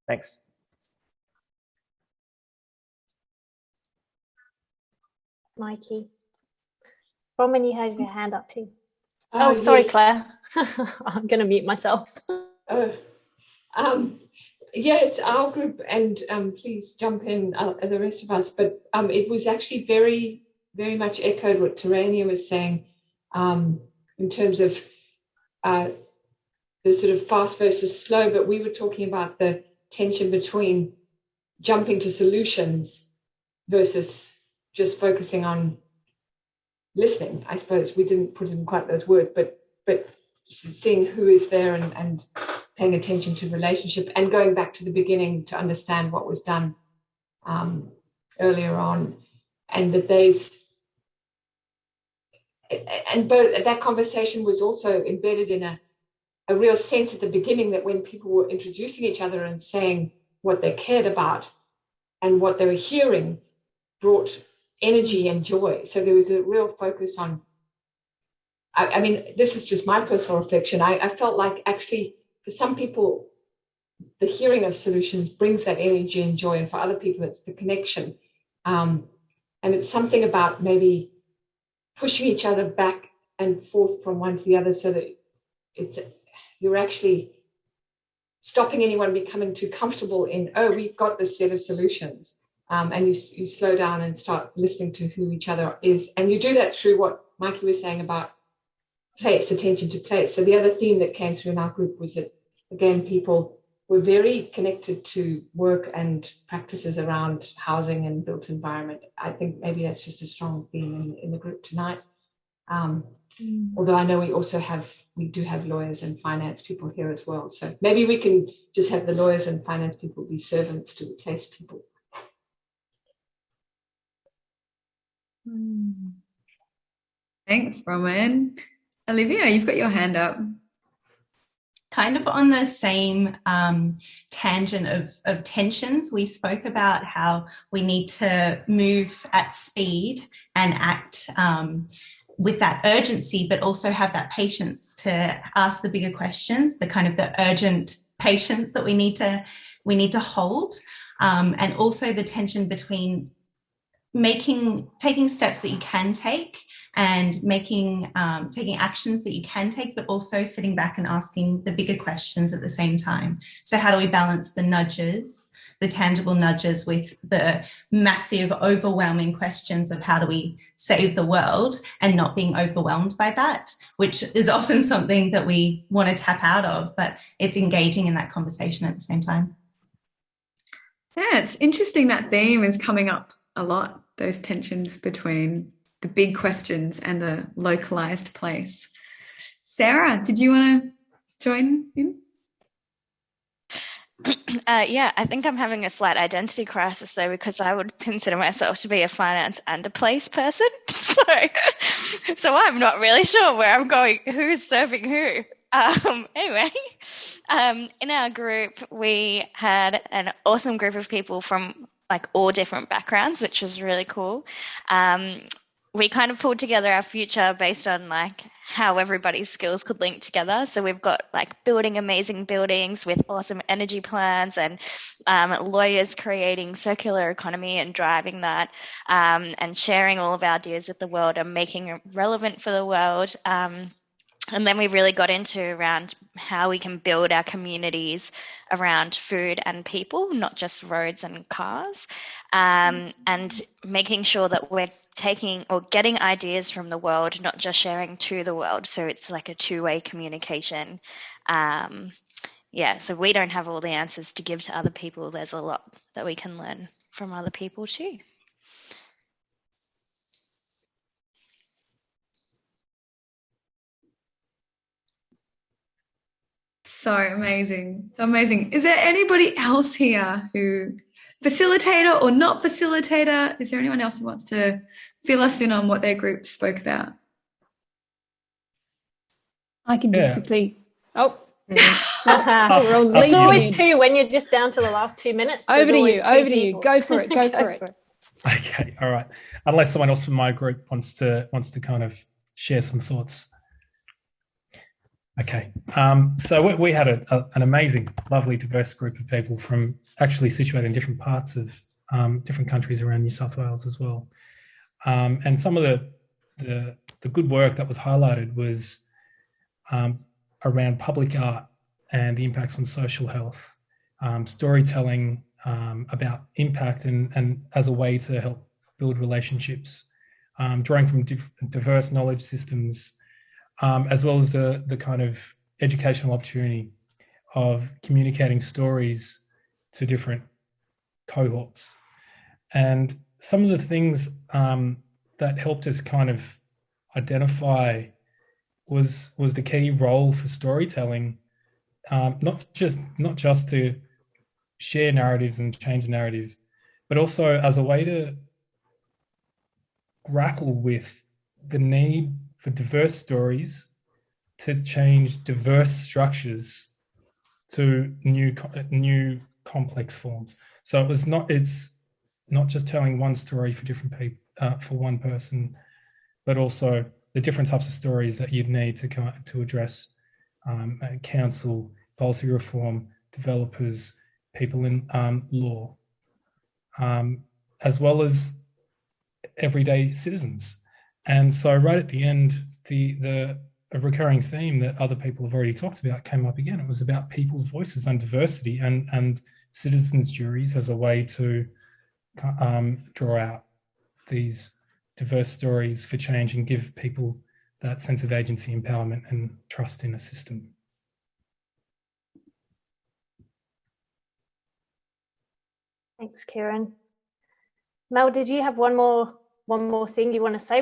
S11: thanks.
S1: Mikey. Roman, you had your hand up too. Sorry, yes. Claire. I'm going to mute myself.
S12: Yes, our group, and please jump in, the rest of us, but it was actually very, very much echoed what Tarania was saying in terms of the sort of fast versus slow, but we were talking about the tension between jumping to solutions versus just focusing on listening. I suppose we didn't put in quite those words, but seeing who is there and paying attention to relationship and going back to the beginning to understand what was done earlier on, and that that conversation was also embedded in a real sense at the beginning that when people were introducing each other and saying what they cared about and what they were hearing brought energy and joy. So there was a real focus on, I mean, this is just my personal reflection. I felt like actually for some people, the hearing of solutions brings that energy and joy, and for other people, it's the connection. And it's something about maybe pushing each other back and forth from one to the other so that you're actually stopping anyone becoming too comfortable in, oh, we've got this set of solutions. And you slow down and start listening to who each other is. And you do that through what Mikey was saying about place, attention to place. So the other theme that came through in our group was that, again, people we're very connected to work and practices around housing and built environment. I think maybe that's just a strong theme in the group tonight. Although I know we do have lawyers and finance people here as well. So maybe we can just have the lawyers and finance people be servants to replace people.
S5: Thanks, Roman. Olivia, you've got your hand up.
S13: Kind of on the same tangent of tensions, we spoke about how we need to move at speed and act with that urgency, but also have that patience to ask the bigger questions, the kind of the urgent patience that we need to hold, and also the tension between taking steps that you can take and taking actions that you can take, but also sitting back and asking the bigger questions at the same time. So how do we balance the nudges, the tangible nudges, with the massive, overwhelming questions of how do we save the world, and not being overwhelmed by that, which is often something that we want to tap out of, but it's engaging in that conversation at the same time.
S5: Yeah, it's interesting that theme is coming up a lot, those tensions between the big questions and the localized place. Sarah, did you want to join in?
S14: Yeah, I think I'm having a slight identity crisis though, because I would consider myself to be a finance and a place person. So I'm not really sure where I'm going, who's serving who. Anyway, in our group, we had an awesome group of people from like all different backgrounds, which was really cool. We kind of pulled together our future based on like how everybody's skills could link together. So we've got like building amazing buildings with awesome energy plans, and lawyers creating circular economy and driving that, and sharing all of our ideas with the world and making it relevant for the world. And then we really got into around how we can build our communities around food and people, not just roads and cars, and making sure that we're taking or getting ideas from the world, not just sharing to the world. So it's like a two-way communication. So we don't have all the answers to give to other people. There's a lot that we can learn from other people too.
S5: So amazing. So amazing. Is there anybody else here who, facilitator or not facilitator, is there anyone else who wants to fill us in on what their group spoke about?
S9: I can just quickly.
S1: It's always two when you're just down to the last 2 minutes.
S9: Over to you. Go for it.
S15: Okay, all right. Unless someone else from my group wants to kind of share some thoughts. Okay, so we had an amazing, lovely, diverse group of people from actually situated in different parts of different countries around New South Wales as well. And some of the good work that was highlighted was around public art and the impacts on social health, storytelling about impact and as a way to help build relationships, drawing from diverse knowledge systems, as well as the kind of educational opportunity of communicating stories to different cohorts. And some of the things that helped us kind of identify was the key role for storytelling, not just to share narratives and change narrative, but also as a way to grapple with the need for diverse stories to change diverse structures to new complex forms. So it's not just telling one story for different people, for one person, but also the different types of stories that you'd need to address council, policy reform, developers, people in law, as well as everyday citizens. And so right at the end, a recurring theme that other people have already talked about came up again. It was about people's voices and diversity and citizens' juries as a way to draw out these diverse stories for change and give people that sense of agency, empowerment, and trust in a system.
S1: Thanks, Kieran. Mel, did you have one more thing you want to say?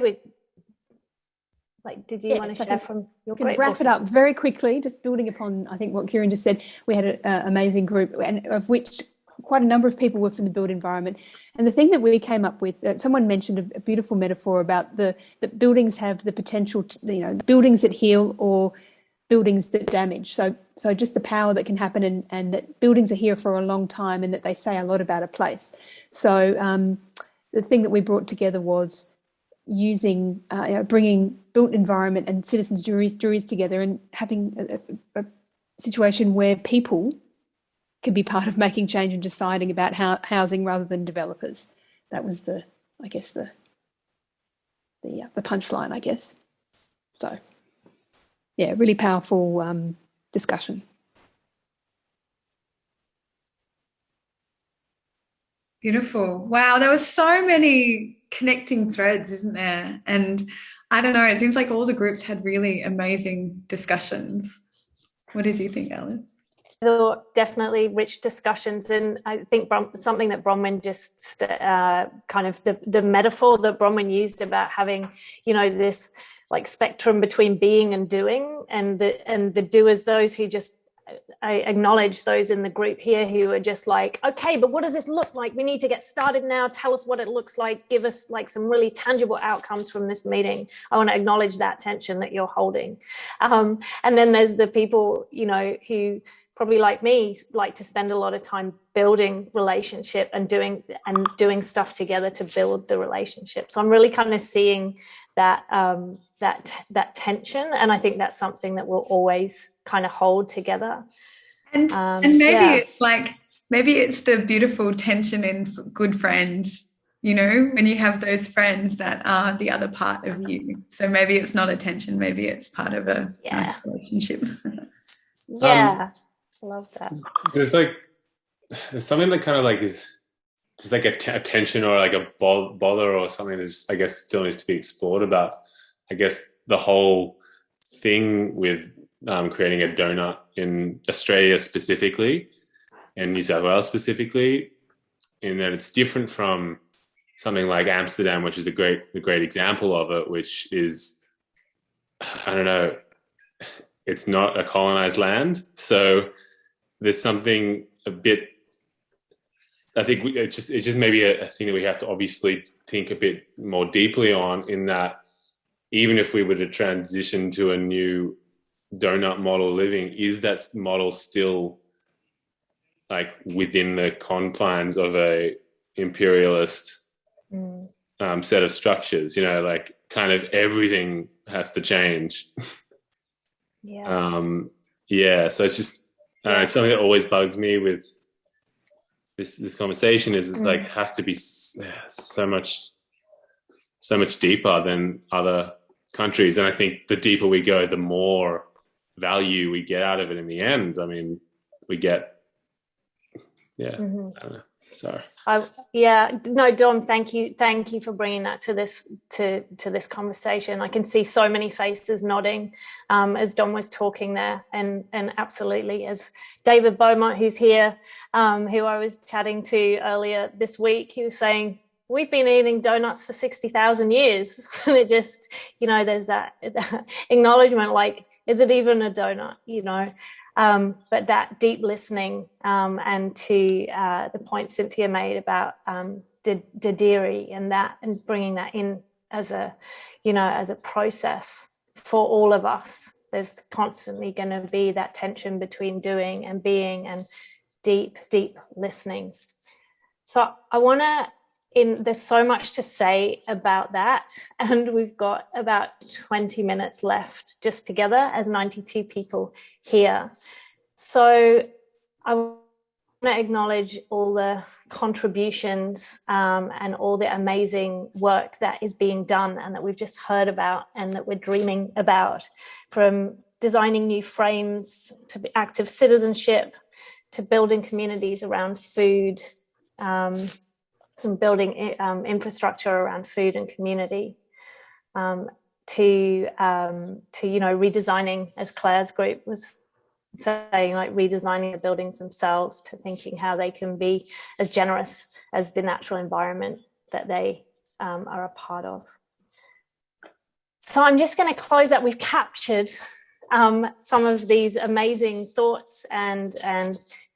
S1: Did you want to share from your
S9: can
S1: great
S9: wrap it up very quickly, just building upon, I think, what Kieran just said. We had an amazing group, and of which quite a number of people were from the built environment. And the thing that we came up with, someone mentioned a beautiful metaphor about that buildings have the potential to, buildings that heal or buildings that damage. So just the power that can happen, and that buildings are here for a long time, and that they say a lot about a place. So the thing that we brought together was using, bringing built environment and citizens juries together, and having a situation where people can be part of making change and deciding about housing rather than developers. That was the punchline, I guess. So, yeah, really powerful discussion.
S5: Beautiful. Wow, there were so many connecting threads, isn't there? And I don't know, it seems like all the groups had really amazing discussions. What did you think, Alice?
S1: There were definitely rich discussions, and I think something that Bronwyn just kind of the metaphor that Bronwyn used about having, this like spectrum between being and doing, and the doers, those who just, I acknowledge those in the group here who are just like, okay, but what does this look like? We need to get started now. Tell us what it looks like. Give us like some really tangible outcomes from this meeting. I want to acknowledge that tension that you're holding. And then there's the people, who probably like me like to spend a lot of time building relationship and doing stuff together to build the relationship. So I'm really kind of seeing that that tension, and I think that's something that we'll always kind of hold together.
S5: And maybe it's the beautiful tension in good friends, when you have those friends that are the other part of you. So maybe it's not a tension, maybe it's part of a nice relationship.
S1: Yeah. Love that.
S7: There's something that kind of like is just like a tension or like a bother or something that I guess still needs to be explored about. I guess the whole thing with creating a donut in Australia specifically and New South Wales specifically, in that it's different from something like Amsterdam, which is a great example of it, which is, I don't know, it's not a colonized land. So there's something a bit, I think it's just maybe a thing that we have to obviously think a bit more deeply on, in that even if we were to transition to a new donut model living, is that model still like within the confines of a imperialist set of structures? Like kind of everything has to change. So it's just something that always bugs me with this conversation is it's like it has to be so much deeper than other countries, and I think the deeper we go, the more value we get out of it in the end. I mean, we get I don't know. Sorry.
S1: Dom, thank you for bringing that to this conversation. I can see so many faces nodding as Dom was talking there, and absolutely, as David Beaumont, who's here, who I was chatting to earlier this week, he was saying, we've been eating donuts for 60,000 years. And it just, there's that acknowledgement, like, is it even a donut, But that deep listening, and to the point Cynthia made about Dadiri and bringing that in as a process for all of us. There's constantly going to be that tension between doing and being, and deep listening. So I want to, there's so much to say about that, and we've got about 20 minutes left just together as 92 people here. So I want to acknowledge all the contributions and all the amazing work that is being done and that we've just heard about and that we're dreaming about, from designing new frames to active citizenship, to building communities around food, and building infrastructure around food and community, to redesigning, as Claire's group was saying like redesigning the buildings themselves to thinking how they can be as generous as the natural environment that they are a part of. So I'm just going to close out. We've captured some of these amazing thoughts and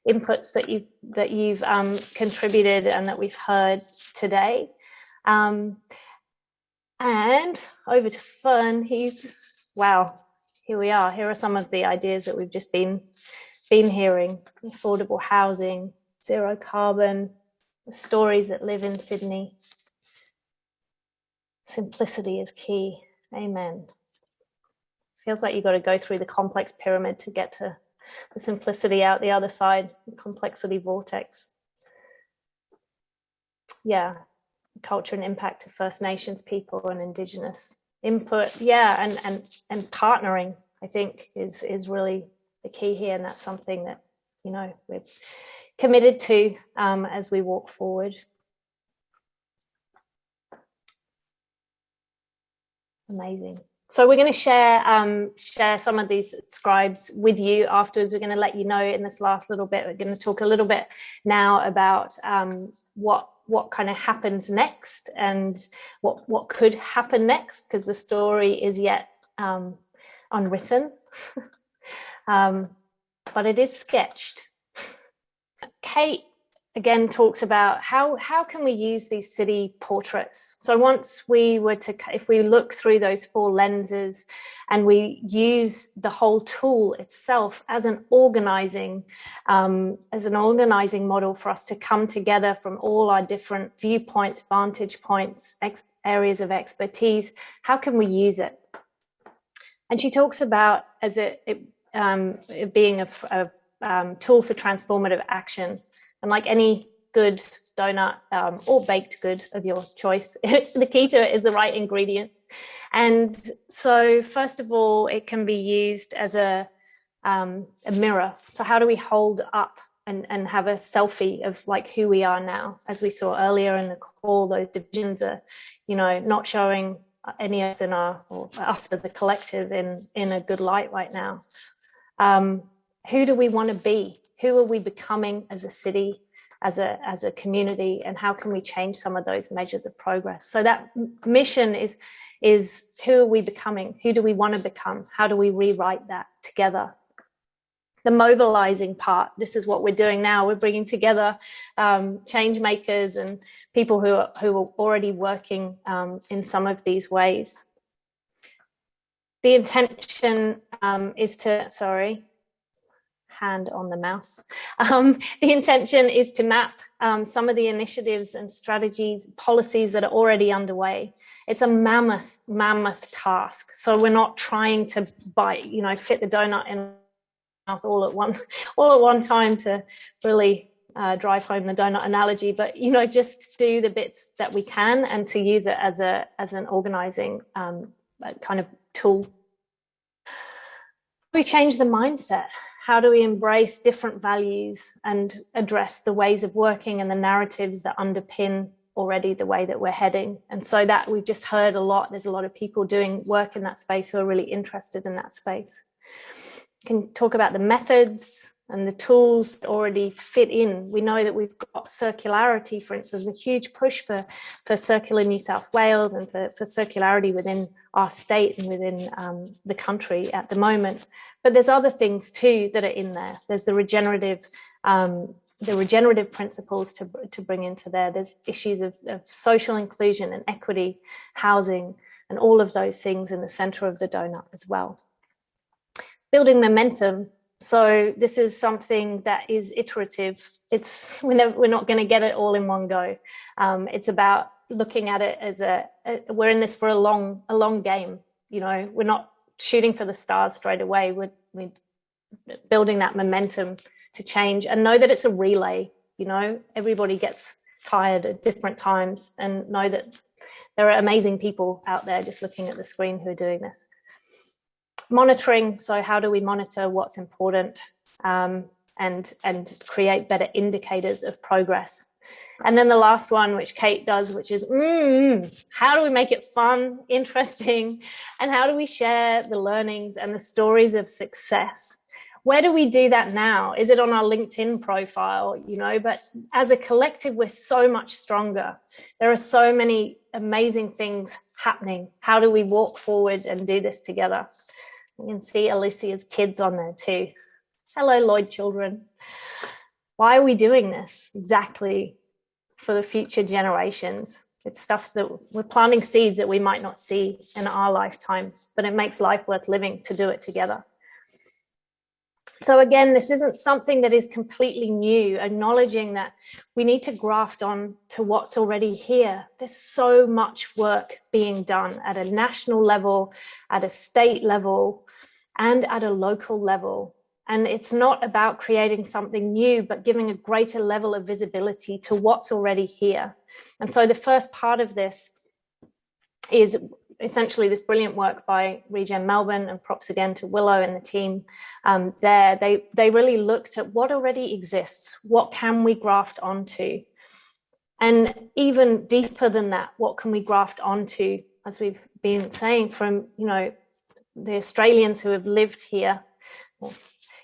S1: inputs that you've contributed and that we've heard today. And over to Fern. Wow, here we are. Here are some of the ideas that we've just been hearing. Affordable housing, zero carbon, the stories that live in Sydney. Simplicity is key. Amen. Feels like you've got to go through the complex pyramid to get to the simplicity out the other side, the complexity vortex. Yeah, culture and impact of First Nations people and Indigenous input. Yeah, and partnering, I think, is really the key here, and that's something that, you know, we're committed to as we walk forward. Amazing. So we're going to share some of these scribes with you afterwards. We're going to let you know in this last little bit. We're going to talk a little bit now about what kind of happens next and what could happen next, because the story is yet unwritten, but it is sketched. Kate again talks about how can we use these city portraits. So once we were to, if we look through those 4 lenses and we use the whole tool itself as an organizing model for us to come together from all our different viewpoints, vantage points, areas of expertise, how can we use it? And she talks about as it being a tool for transformative action. And like any good donut or baked good of your choice, the key to it is the right ingredients. And so first of all, it can be used as a mirror. So how do we hold up and have a selfie of like who we are now? As we saw earlier in the call, those divisions are, you know, not showing any of us or us as a collective in a good light right now. Who do we want to be? Who are we becoming as a city, as a community, and how can we change some of those measures of progress? So that mission is who are we becoming? Who do we want to become? How do we rewrite that together? The mobilizing part, this is what we're doing now. We're bringing together change makers and people who are already working in some of these ways. The intention is to, hand on the mouse. The intention is to map some of the initiatives and strategies, policies that are already underway. It's a mammoth task. So we're not trying to fit the donut in mouth all at one time to really drive home the donut analogy, but just do the bits that we can and to use it as an organizing kind of tool. We change the mindset. How do we embrace different values and address the ways of working and the narratives that underpin already the way that we're heading? And so that we've just heard a lot. There's a lot of people doing work in that space who are really interested in that space. We can talk about the methods and the tools that already fit in. We know that we've got circularity, for instance, a huge push for circular New South Wales and for circularity within our state and within the country at the moment. But there's other things too that are in there. There's the regenerative principles to bring into there. There's issues of social inclusion and equity, housing, and all of those things in the center of the donut as well. Building momentum. So this is something that is iterative. We're not going to get it all in one go. It's about looking at it as we're in this for a long game. We're not shooting for the stars straight away. We're building that momentum to change and know that it's a relay. Everybody gets tired at different times, and know that there are amazing people out there just looking at the screen who are doing this. Monitoring. So how do we monitor what's important and create better indicators of progress? And then the last one, which Kate does, which is how do we make it fun, interesting, and how do we share the learnings and the stories of success Where do we do that now? Is it on our LinkedIn profile? But as a collective, we're so much stronger. There are so many amazing things happening. How do we walk forward and do this together? You can see Alicia's kids on there too. Hello, Lloyd children. Why are we doing this? Exactly for the future generations. It's stuff that we're planting seeds that we might not see in our lifetime, but it makes life worth living to do it together. So again, this isn't something that is completely new, acknowledging that we need to graft on to what's already here. There's so much work being done at a national level, at a state level, and at a local level. And it's not about creating something new, but giving a greater level of visibility to what's already here. And so the first part of this is essentially this brilliant work by Regen Melbourne, and props again to Willow and the team there. They really looked at what already exists, what can we graft onto, and even deeper than that, what can we graft onto, as we've been saying, from the Australians who have lived here,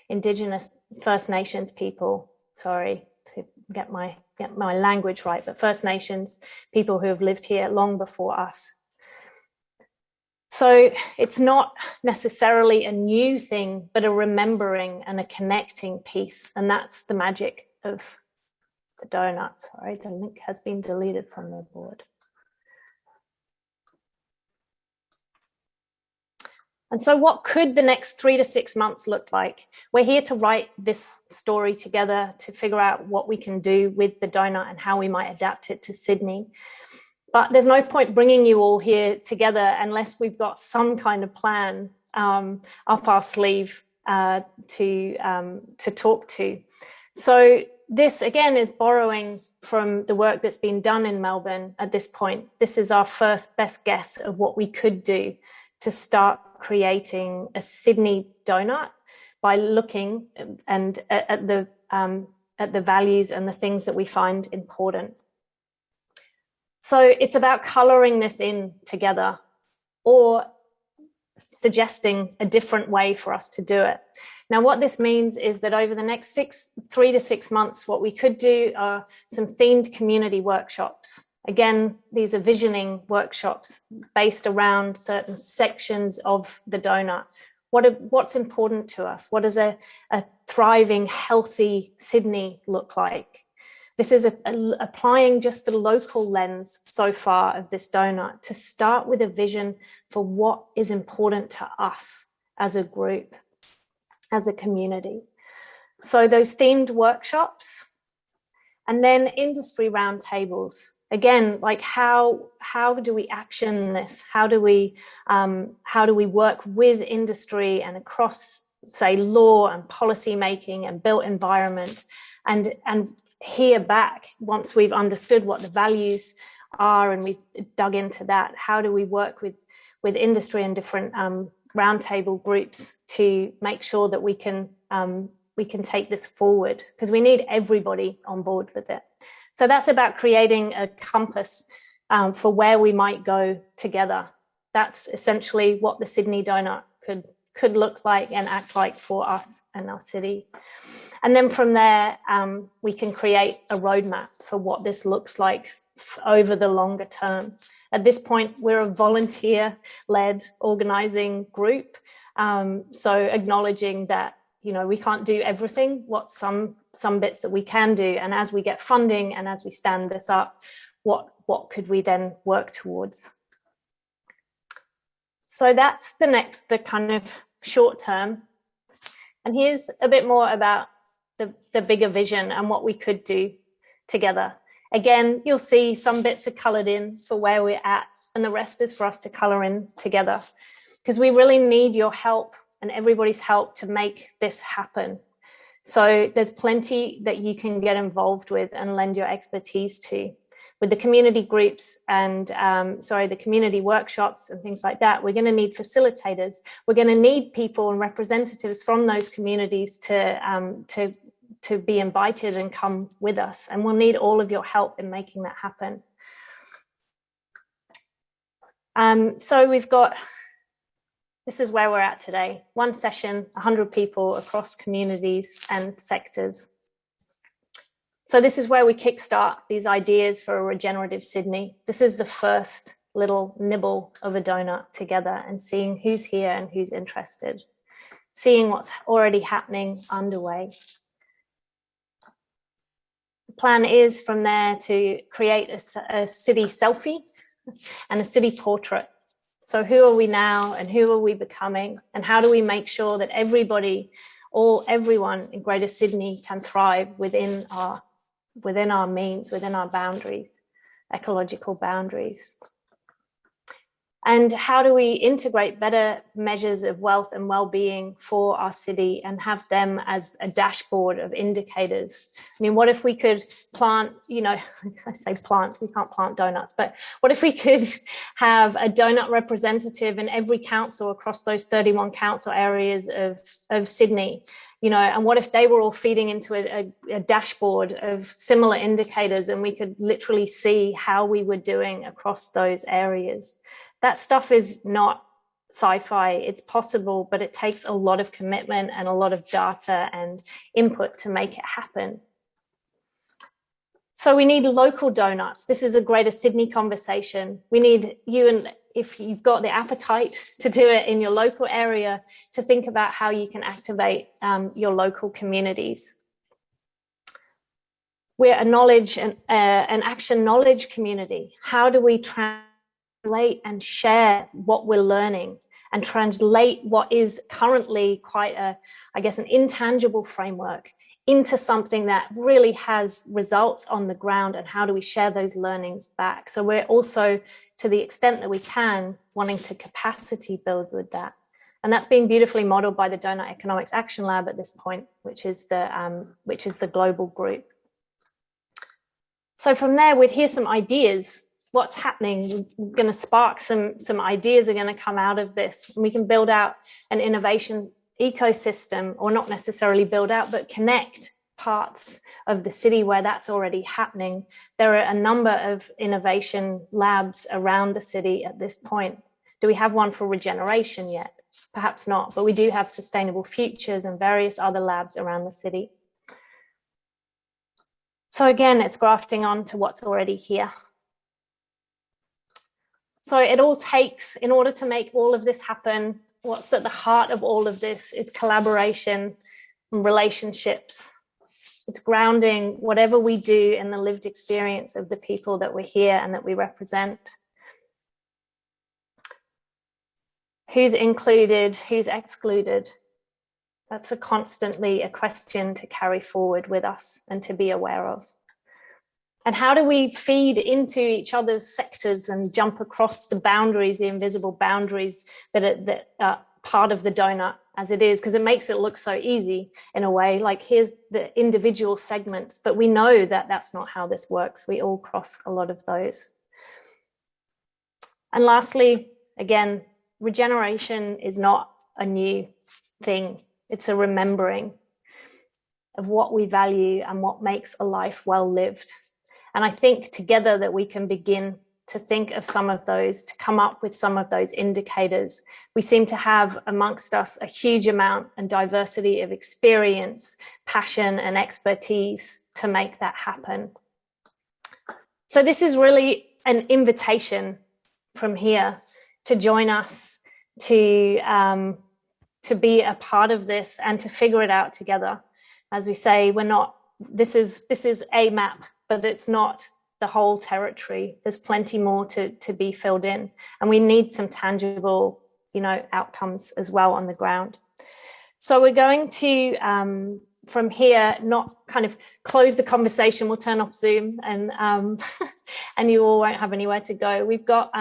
S1: Indigenous First Nations people, sorry to get my language right, but First Nations people who have lived here long before us. So it's not necessarily a new thing, but a remembering and a connecting piece. And that's the magic of the donut. Sorry, the link has been deleted from the board. And so what could the next 3 to 6 months look like? We're here to write this story together, to figure out what we can do with the donut and how we might adapt it to Sydney. But there's no point bringing you all here together unless we've got some kind of plan up our sleeve to talk to. So this, again, is borrowing from the work that's been done in Melbourne at this point. This is our first best guess of what we could do to start creating a Sydney donut by looking and at the values and the things that we find important. So it's about colouring this in together, or suggesting a different way for us to do it. Now, what this means is that over the next 3 to 6 months, what we could do are some themed community workshops. Again, these are visioning workshops based around certain sections of the donut. What's important to us? What does a thriving, healthy Sydney look like? This is applying just the local lens so far of this donut to start with a vision for what is important to us as a group, as a community. So those themed workshops, and then industry roundtables. Again, like how do we action this? How do we work with industry and across, say, law and policy making and built environment, and hear back once we've understood what the values are and we've dug into that. How do we work with industry and different roundtable groups to make sure that we can take this forward, because we need everybody on board with it. So that's about creating a compass for where we might go together. That's essentially what the Sydney donut could look like and act like for us and our city. And then from there, we can create a roadmap for what this looks like over the longer term. At this point, we're a volunteer-led organising group. So acknowledging that, we can't do everything, what some bits that we can do. And as we get funding and as we stand this up, what could we then work towards? So that's the kind of short term. And here's a bit more about the bigger vision and what we could do together. Again, you'll see some bits are coloured in for where we're at, and the rest is for us to colour in together, because we really need your help and everybody's help to make this happen. So there's plenty that you can get involved with and lend your expertise to. With the community groups and the community workshops and things like that, we're going to need facilitators. We're going to need people and representatives from those communities to be invited and come with us. And we'll need all of your help in making that happen. So we've got This is where we're at today. One session, 100 people across communities and sectors. So this is where we kickstart these ideas for a regenerative Sydney. This is the first little nibble of a donut together and seeing who's here and who's interested, seeing what's already happening underway. The plan is from there to create a city selfie and a city portrait. So who are we now and who are we becoming? And how do we make sure that everyone in Greater Sydney can thrive within our means, within our boundaries, ecological boundaries? And how do we integrate better measures of wealth and well-being for our city and have them as a dashboard of indicators? I mean, what if we could plant, I say plant, we can't plant donuts, but what if we could have a donut representative in every council across those 31 council areas of Sydney? And what if they were all feeding into a dashboard of similar indicators and we could literally see how we were doing across those areas? That stuff is not sci-fi. It's possible, but it takes a lot of commitment and a lot of data and input to make it happen. So we need local donuts. This is a Greater Sydney conversation. We need you, and if you've got the appetite to do it in your local area, to think about how you can activate your local communities. We're a knowledge and an action knowledge community. How do we translate and share what we're learning and translate what is currently quite an intangible framework into something that really has results on the ground, and how do we share those learnings back? So we're also, to the extent that we can, wanting to capacity build with that. And that's being beautifully modeled by the Donut Economics Action Lab at this point, which is the global group. So from there, we'd hear some ideas. What's happening? We're going to spark some ideas are going to come out of this. And we can build out an innovation ecosystem, or not necessarily build out, but connect parts of the city where that's already happening. There are a number of innovation labs around the city at this point. Do we have one for regeneration yet? Perhaps not, but we do have Sustainable Futures and various other labs around the city. So again, it's grafting on to what's already here. So it all takes, in order to make all of this happen, what's at the heart of all of this is collaboration and relationships. It's grounding whatever we do in the lived experience of the people that we're here and that we represent. Who's included, who's excluded? That's constantly a question to carry forward with us and to be aware of. And how do we feed into each other's sectors and jump across the boundaries, the invisible boundaries that are part of the donut as it is? Because it makes it look so easy in a way, like here's the individual segments, but we know that that's not how this works. We all cross a lot of those. And lastly, again, regeneration is not a new thing. It's a remembering of what we value and what makes a life well lived. And I think together that we can begin to think of some of those, to come up with some of those indicators. We seem to have amongst us a huge amount and diversity of experience, passion, and expertise to make that happen. So this is really an invitation from here to join us, to be a part of this and to figure it out together. As we say, this is a map, but it's not the whole territory. There's plenty more to be filled in, and we need some tangible, outcomes as well on the ground. So we're going to, from here, not kind of close the conversation. We'll turn off Zoom, and and you all won't have anywhere to go. We've got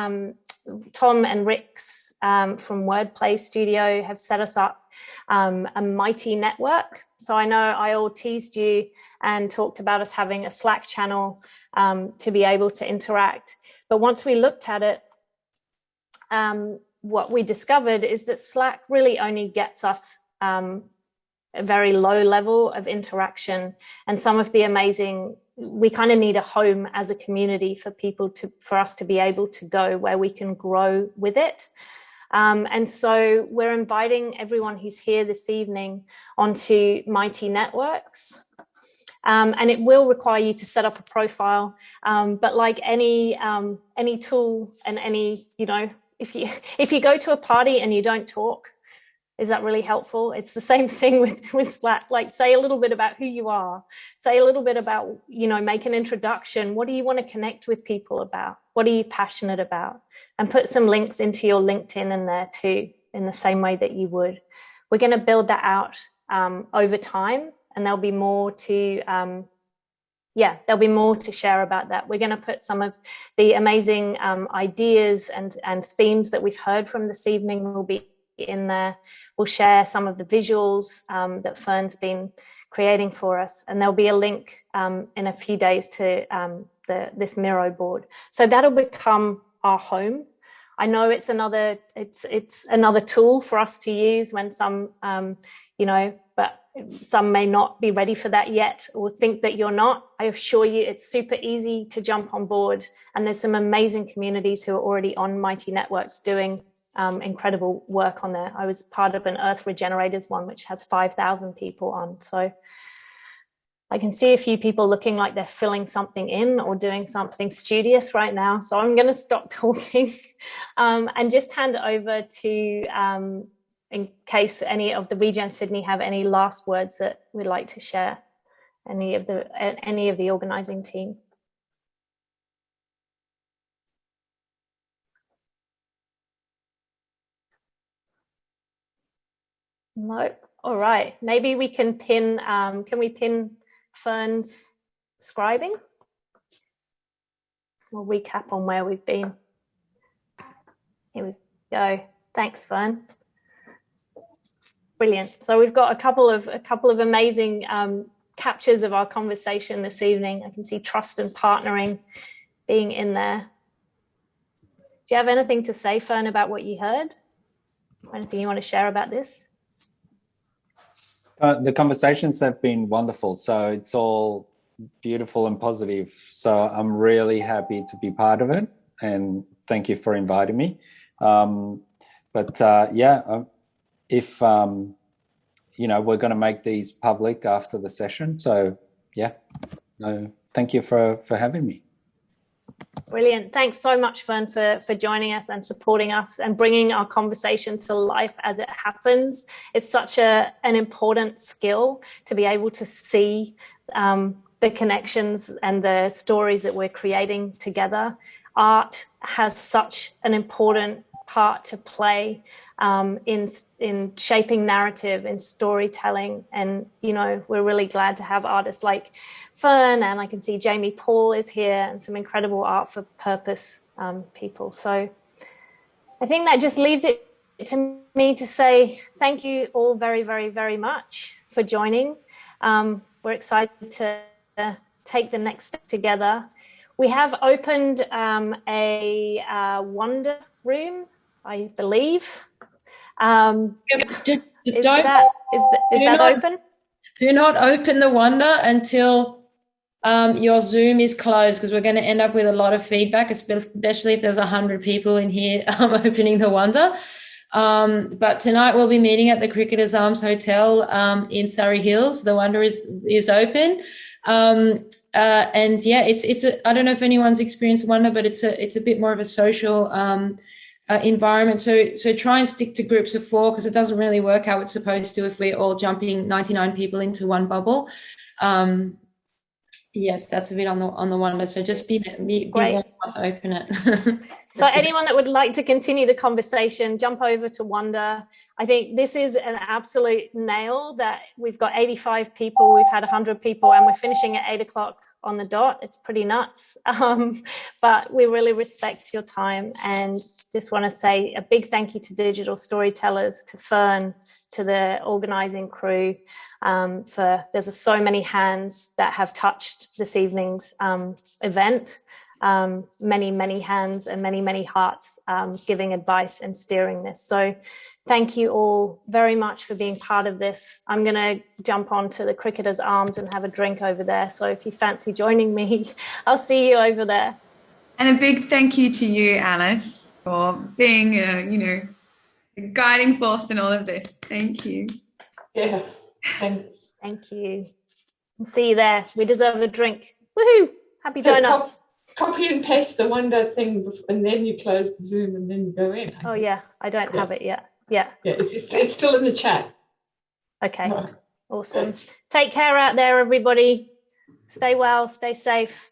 S1: Tom and Rix from Wordplay Studio have set us up a mighty network. So I know I all teased you and talked about us having a Slack channel to be able to interact. But once we looked at it, what we discovered is that Slack really only gets us a very low level of interaction, and some of the amazing, we kind of need a home as a community for us to be able to go where we can grow with it. And so we're inviting everyone who's here this evening onto Mighty Networks. And it will require you to set up a profile. But like any tool and any, if you go to a party and you don't talk, is that really helpful? It's the same thing with Slack. Like, say a little bit about who you are. Say a little bit about, make an introduction. What do you want to connect with people about? What are you passionate about? And put some links into your LinkedIn in there too, in the same way that you would. We're going to build that out over time, and there'll be more to share about that. We're going to put some of the amazing ideas and themes that we've heard from this evening will be in there. We'll share some of the visuals that Fern's been creating for us, and there'll be a link in a few days to this Miro board. So that'll become our home. I know it's another tool for us to use when some but some may not be ready for that yet or think that you're not. I assure you it's super easy to jump on board, and there's some amazing communities who are already on Mighty Networks doing incredible work on there. I was part of an Earth Regenerators one, which has 5,000 people on. So I can see a few people looking like they're filling something in or doing something studious right now. So I'm going to stop talking and just hand over to, in case any of the Regen Sydney have any last words that we'd like to share, any of the organising team. No. All right. Maybe we can pin, can we pin Fern's scribing? We'll recap on where we've been. Here we go. Thanks, Fern. Brilliant. So we've got a couple of amazing captures of our conversation this evening. I can see trust and partnering being in there. Do you have anything to say, Fern, about what you heard? Anything you want to share about this?
S16: The conversations have been wonderful. So it's all beautiful and positive. So I'm really happy to be part of it. And thank you for inviting me. If, we're going to make these public after the session. So, thank you for having me.
S1: Brilliant. Thanks so much, Fern, for joining us and supporting us and bringing our conversation to life as it happens. It's such an important skill to be able to see the connections and the stories that we're creating together. Art has such an important part to play in shaping narrative, in storytelling, and we're really glad to have artists like Fern, and I can see Jamie Paul is here, and some incredible art for purpose people. So I think that just leaves it to me to say thank you all very, very, very much for joining. We're excited to take the next step together. We have opened a Wonder room, I believe. Is that open?
S17: Do not open the Wonder until your Zoom is closed, because we're going to end up with a lot of feedback, especially if there's 100 people in here opening the Wonder. But tonight we'll be meeting at the Cricketers Arms Hotel in Surrey Hills. The Wonder is open. It's I don't know if anyone's experienced Wonder, but it's a bit more of a social environment. So try and stick to groups of 4, because it doesn't really work how it's supposed to if we're all jumping 99 people into one bubble. Yes, that's a bit on the Wonder. So just be warm to open it.
S1: So anyone that would like to continue the conversation, jump over to Wonder. I think this is an absolute nail that we've got 85 people, we've had 100 people, and we're finishing at 8 o'clock on the dot. It's pretty nuts. But we really respect your time, and just want to say a big thank you to Digital Storytellers, to Fern, to the organizing crew. There's so many hands that have touched this evening's event. Many hands and many hearts giving advice and steering this. So thank you all very much for being part of this. I'm going to jump onto the Cricketers Arms and have a drink over there. So if you fancy joining me, I'll see you over there.
S5: And a big thank you to you, Alice, for being guiding force in all of this. Thank you.
S12: Yeah, thanks.
S1: Thank you. See you there. We deserve a drink. Woohoo! Happy donuts.
S12: Copy and paste the Wonder thing, and then you close the Zoom, and then you go in.
S1: Oh yeah, I don't have it yet. Yeah.
S12: Yeah, it's still in the chat.
S1: Okay. Awesome. Take care out there, everybody. Stay well. Stay safe.